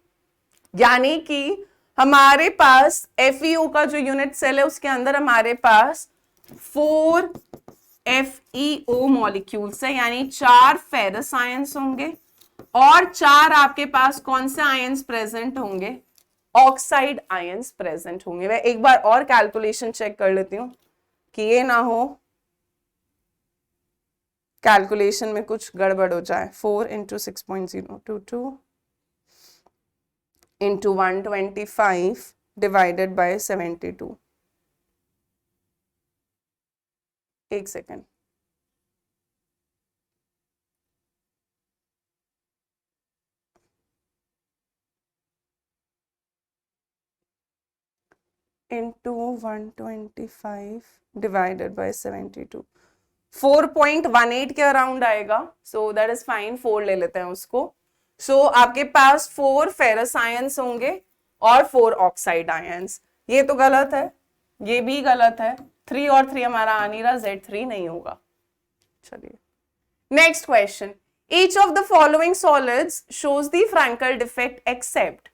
यानी कि हमारे पास FeO का जो यूनिट सेल है उसके अंदर हमारे पास 4 FeO मॉलिक्यूल्स है, यानी 4 फेरस आयंस होंगे और 4 आपके पास कौन से आयंस प्रेजेंट होंगे, ऑक्साइड आयंस प्रेजेंट होंगे। मैं एक बार और कैलकुलेशन चेक कर लेती हूं कि ये ना हो कैलकुलेशन में कुछ गड़बड़ हो जाए। 4 × 6.022 × 125 डिवाइडेड बाय 72। एक सेकेंड, into 125 divided by 72, 4.18 के अराउंड आएगा। सो दैट इज फाइन, 4 ले लेते हैं उसको। सो आपके पास 4 फेरस आयंस होंगे और 4 ऑक्साइड आयंस। ये तो गलत है, ये भी गलत है, 3 और 3 हमारा आ नहीं रहा, Z3 नहीं होगा। चलिए next question, each of the following solids shows the Frenkel defect except.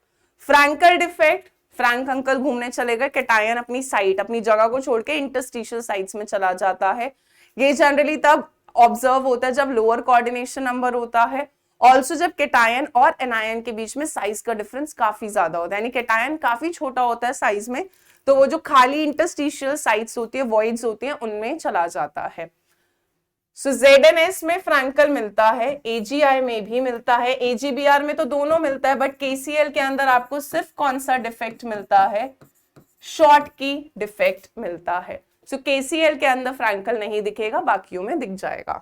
Frenkel defect, Frank uncle घूमने चले गए, कैटायन अपनी साइट, अपनी जगह को छोड़ के इंटरस्टिशियल साइट्स में चला जाता है। ये जनरली तब ऑब्जर्व होता है जब लोअर कोऑर्डिनेशन नंबर होता है, ऑल्सो जब कैटायन और एनायन के बीच में साइज का डिफरेंस काफी ज्यादा होता है, यानी कैटायन काफी छोटा होता है साइज में, तो वो जो खाली इंटरस्टिशियल साइट्स होती है, वॉइड्स होती है, उनमें चला जाता है। सो ZnS में फ्रैंकल मिलता है, AgI में भी मिलता है, AgBr में तो दोनों मिलता है, बट KCl के अंदर आपको सिर्फ कौन सा डिफेक्ट मिलता है, शॉर्ट की डिफेक्ट मिलता है। सो KCl के अंदर फ्रैंकल नहीं दिखेगा, बाकियों में दिख जाएगा।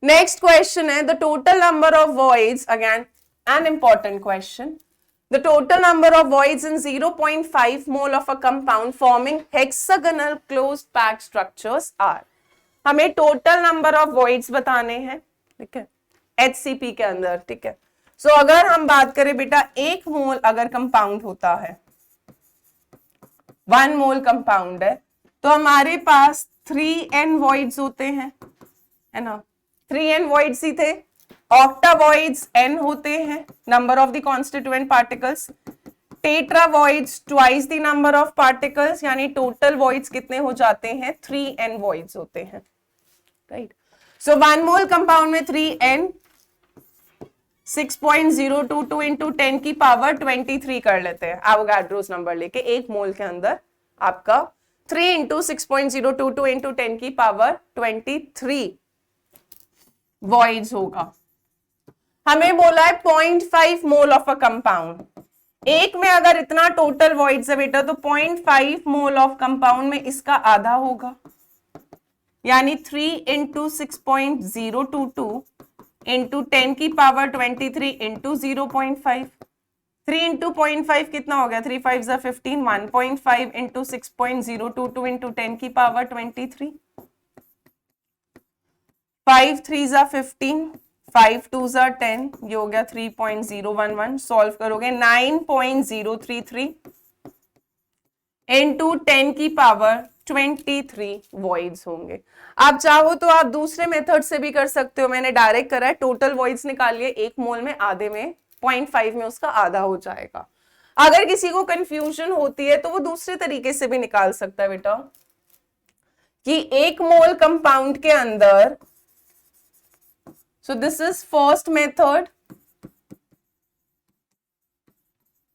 नेक्स्ट क्वेश्चन है the total number of voids, again an important question. The total number of voids in 0.5 mole of a compound forming hexagonal closed packed structures are। हमें टोटल नंबर ऑफ वॉइड्स बताने हैं, ठीक है, HCP के अंदर, ठीक है। सो अगर हम बात करें बेटा 1 मोल अगर कंपाउंड होता है, 1 मोल कंपाउंड है, तो हमारे पास 3n वॉइड्स होते हैं, है ना, 3n वॉइड्स ही थे। ऑक्टावॉइड्स n होते हैं, number of the constituent particles. Tetravoids twice the number of particles, यानी टोटल वॉइड्स कितने हो जाते हैं, 3n वॉइड्स होते हैं, राइट। सो 1 मोल कंपाउंड में 3n 6.022 इंटू 10⁻23 कर लेते हैं एवोगाड्रोस नंबर लेके, 1 मोल के अंदर आपका 3 इंटू 6.022 इंटू 10 की पावर 23 वॉइड्स होगा। हमें बोला है 0.5 मोल ऑफ अ कंपाउंड। एक में अगर इतना टोटल वॉइड्स है बेटा तो 0.5 मोल ऑफ कंपाउंड में इसका आधा होगा, यानी 3 इंटू 6.022 इंटू 10 की पावर 23 इंटू 0.5। 3 इंटू 0.5 कितना हो गया, 3 5 15, 1.5 इंटू 6.022 इंटू 10 की पावर 23, 5 3 15, 5 2 10, ये हो गया 3.011। सॉल्व करोगे 9.033 इंटू 10 की पावर 23 वॉइड्स होंगे। आप चाहो तो आप दूसरे मेथड से भी कर सकते हो, मैंने डायरेक्ट करा है, टोटल वॉइड्स निकालिए, एक मोल में आधे में 0.5 में उसका आधा हो जाएगा। अगर किसी को कंफ्यूजन होती है तो वो दूसरे तरीके से भी निकाल सकता है बेटा, कि एक मोल कंपाउंड के अंदर, सो दिस इज फर्स्ट मेथड।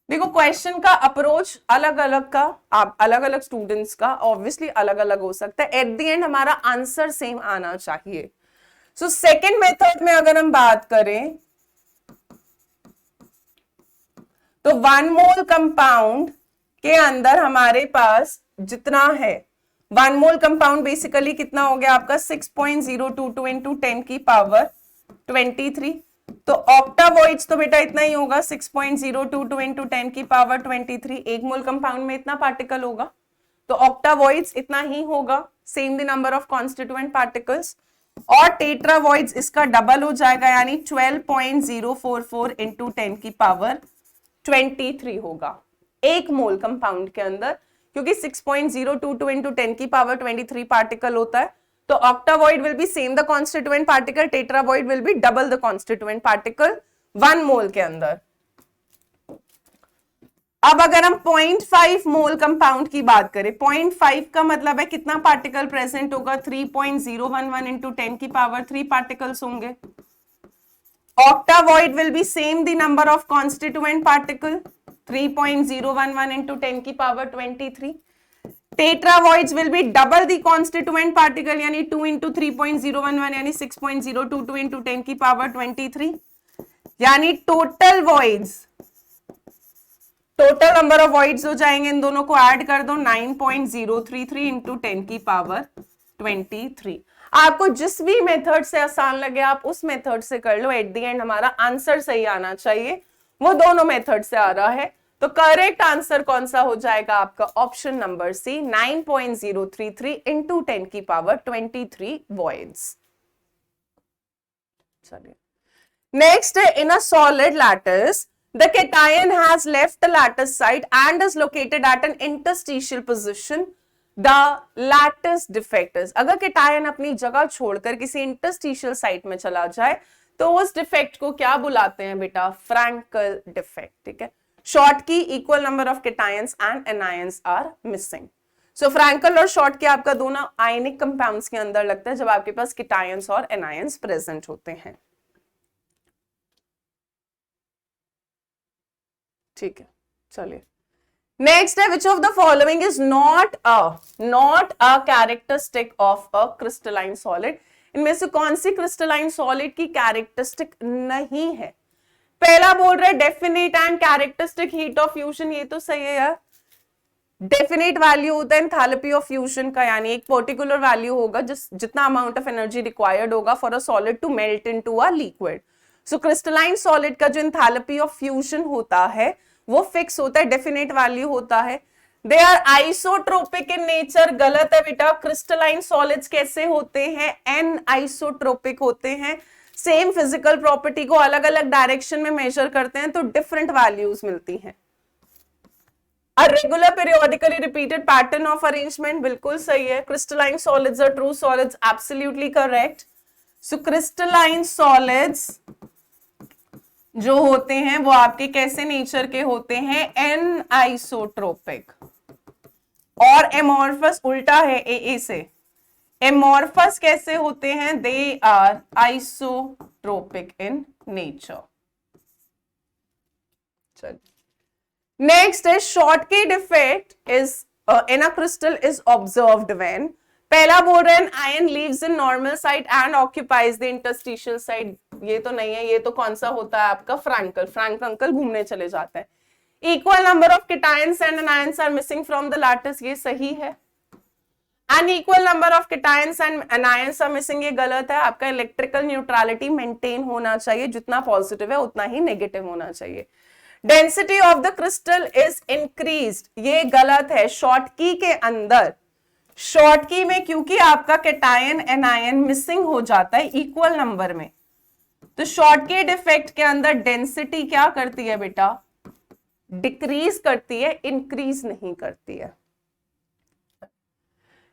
देखो क्वेश्चन का अप्रोच अलग अलग का, आप अलग अलग स्टूडेंट्स का ऑब्वियसली अलग अलग हो सकता है, एट द एंड हमारा आंसर सेम आना चाहिए। सो सेकेंड मेथड में अगर हम बात करें तो 1 मोल कंपाउंड के अंदर हमारे पास जितना है, 1 मोल कंपाउंड बेसिकली कितना हो गया आपका 6.022 इंटू 10 की पावर 23। तो ऑक्टावॉइड्स तो बेटा इतना ही होगा, 6.022 इंटू 10 की पावर 23। एक मोल कंपाउंड में इतना पार्टिकल होगा, तो ऑक्टावॉइड्स इतना ही होगा, same the number of constituent particles. और टेट्रावॉइड्स इसका डबल हो जाएगा, यानी 12.044 इंटू 10 की पावर 23 होगा एक मोल कंपाउंड के अंदर, क्योंकि 6.022 इंटू 10 की पावर 23 पार्टिकल होता है। तो octavoid will be same the constituent particle, tetravoid will be double the constituent particle 1 मोल के अंदर। अब अगर हम 0.5 मोल कंपाउंड की बात करें, 0.5 का मतलब है कितना पार्टिकल प्रेजेंट होगा, 3.011 इंटू 10 की पावर 3 पार्टिकल्स होंगे। Octavoid will be same the number of constituent particle, 3.011 into 10 की power 23. Tetravoids will be double the constituent particle, यानी 2 into 3.011 यानी 6.022 into 10 की power 23, यानी total voids, total number of voids हो जाएंगे, इन दोनों को ऐड कर दो, 9.033 into 10 की power 23। आपको जिस भी मेथड से आसान लगे आप उस मेथड से कर लो, एट द एंड हमारा आंसर सही आना चाहिए। वो दोनों मेथड से आ रहा है, तो करेक्ट आंसर कौन सा हो जाएगा आपका, ऑप्शन नंबर सी, 9.033 इंटू 10 की पावर 23 वॉइड्स। चलिए नेक्स्ट है, in a solid lattice the cation has left the lattice site and is located at an interstitial position. The lattice defect is, अगर cation अपनी जगह छोड़कर किसी इंटरस्टिशियल साइट में चला जाए तो उस डिफेक्ट को क्या बुलाते हैं बेटा, फ्रैंकल डिफेक्ट। ठीक है, Schottky equal number of cations and anions are missing. So Frenkel और शॉर्ट की आपका दोनों आयनिक कंपाउंड्स के अंदर लगता है जब आपके पास केटायंस और एनायंस प्रेजेंट होते हैं। ठीक है, चलिए नेक्स्ट है, which of the following is not a characteristic of a crystalline solid. इनमें से कौन सी क्रिस्टलाइन सॉलिड की कैरेक्टरिस्टिक नहीं है। पहला बोल रहे definite and characteristic heat of fusion, ये तो सही है यार। डेफिनेट वैल्यू होता है एंथैल्पी ऑफ फ्यूजन का, यानी एक पर्टिकुलर वैल्यू होगा जितना अमाउंट ऑफ एनर्जी रिक्वायर्ड होगा for a solid to melt into a liquid. So crystalline solid का जो एंथैल्पी ऑफ फ्यूजन होता है वो फिक्स होता है, डेफिनेट वैल्यू होता है। They are isotropic in nature, गलत है बेटा। क्रिस्टलाइन सॉलिड्स कैसे होते हैं, एन आइसोट्रोपिक होते हैं। सेम फिजिकल प्रॉपर्टी को अलग अलग डायरेक्शन में मेजर करते हैं तो डिफरेंट वैल्यूज मिलती हैं। A regular periodically repeated pattern of arrangement, बिल्कुल सही है। Crystalline solids are true solids, absolutely correct. So crystalline solids जो होते हैं वो आपके कैसे नेचर के होते हैं, एन आइसोट्रोपिक। और एमॉर्फस उल्टा है ए से, एमॉर्फस कैसे होते हैं, they are isotropic in nature. चलिए नेक्स्ट है, Schottky defect is in a crystal is observed when, पहला बोल रहे हैं ion leaves in normal site and occupies the interstitial site, ये तो नहीं है, ये तो कौन सा होता है आपका फ्रैंकल, फ्रैंक अंकल घूमने चले जाते हैं। Equal number of cations and anions are missing from the lattice, ये सही है। Unequal number of cations and anions are missing, ये गलत है। आपका इलेक्ट्रिकल न्यूट्रलिटी मेंटेन होना चाहिए, जितना पॉजिटिव है उतना ही नेगेटिव होना चाहिए। Density of the crystal is increased, ये गलत है। शॉर्टकी के अंदर, शॉर्टकी में क्योंकि आपका केटायन एनायन मिसिंग हो जाता है इक्वल नंबर में, तो शॉर्टकी डिफेक्ट के अंदर डेंसिटी क्या करती है बेटा, डिक्रीज करती है, इंक्रीज नहीं करती है।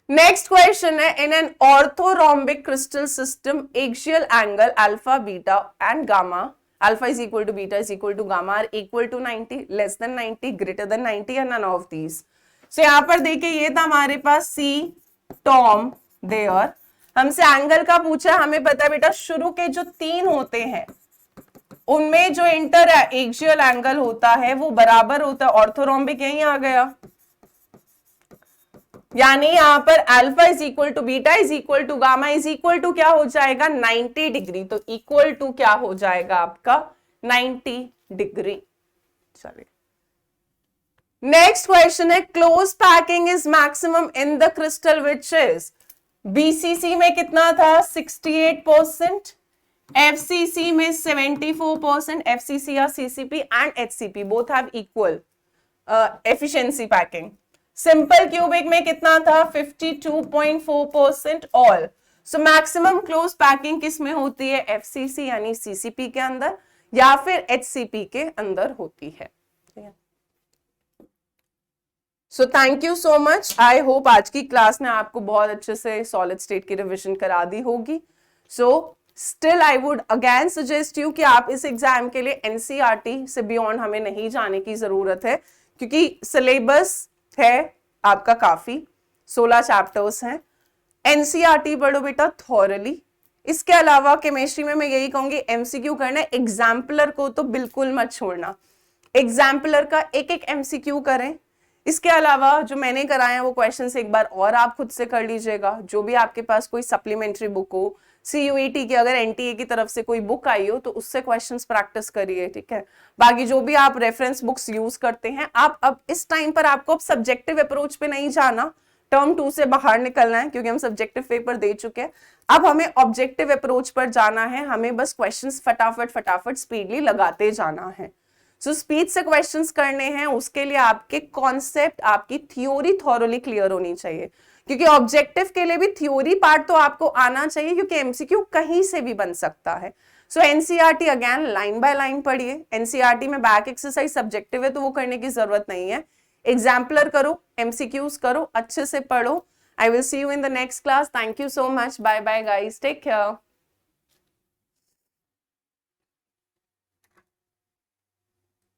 नेक्स्ट क्वेश्चन है, in an orthorhombic crystal system axial angle alpha beta and gamma, alpha is equal to beta is equal to gamma are equal to 90, less than 90, greater than 90 या none of these. सो यहां पर देखिए ये था हमारे पास सी Tom there, हमसे angle का पूछा, हमें पता है बेटा शुरू के जो 3 होते हैं उनमें जो इंटर एक्सियल एंगल होता है वो बराबर होता है, ऑर्थोरोम्बिक यहीं आ गया, यानी यहां पर alpha is equal to beta is equal to gamma is equal to क्या हो जाएगा 90 डिग्री, तो इक्वल टू क्या हो जाएगा आपका 90 डिग्री। चलिए नेक्स्ट क्वेश्चन है, close packing is maximum in the crystal which is, BCC में कितना था 68%, एफसीसी में 74%, एफसीसी या CCP and HCP both have equal efficiency packing. Simple cubic में कितना था 52.4% all. So maximum close packing किस में होती है, एफसीसी यानी सीसीपी के अंदर या फिर एचसीपी के अंदर होती है। So thank you so much, I hope आज की क्लास ने आपको बहुत अच्छे से सॉलिड स्टेट की रिविजन करा दी होगी। So still I would again suggest you कि आप इस एग्जाम के लिए एनसीईआरटी से बियॉन्ड हमें नहीं जाने की जरूरत है, क्योंकि सिलेबस है आपका काफी, 16 चैप्टर्स हैं। एनसीईआरटी पढ़ो बेटा थॉरली। इसके अलावा केमिस्ट्री में मैं यही कहूंगी एमसीक्यू करना है, एग्जाम्पलर को तो बिल्कुल मत छोड़ना, एग्जाम्पलर का एक एक एमसीक्यू करें। इसके अलावा जो मैंने कराया वो क्वेश्चन एक बार और आप खुद से कर लीजिएगा, जो भी आपके पास कोई सप्लीमेंट्री बुक हो, सीयूईटी की अगर एनटीए की तरफ से कोई बुक आई हो तो उससे क्वेश्चंस प्रैक्टिस करिए, ठीक है। बाकी जो भी आप रेफरेंस बुक्स यूज करते हैं, आप अब इस टाइम पर आपको अब सब्जेक्टिव अप्रोच पे नहीं जाना, टर्म 2 से बाहर निकलना है, क्योंकि हम सब्जेक्टिव पेपर दे चुके हैं। अब हमें ऑब्जेक्टिव अप्रोच पर जाना है, हमें बस क्वेश्चंस फटाफट फटाफट स्पीडली लगाते जाना है। सो स्पीड से क्वेश्चंस करने हैं, उसके लिए आपके कॉन्सेप्ट, आपकी थ्योरी थॉरली क्लियर होनी चाहिए, क्योंकि ऑब्जेक्टिव के लिए भी थ्योरी पार्ट तो आपको आना चाहिए, क्योंकि एमसीक्यू कहीं से भी बन सकता है। सो NCERT again line by line पढ़िए। एनसीईआरटी में बैक एक्सरसाइज सब्जेक्टिव है तो वो करने की जरूरत नहीं है, एग्जाम्पलर करो, एमसीक्यूज करो, अच्छे से पढ़ो। I will see you in the next class. Thank you so much, bye bye guys, take care.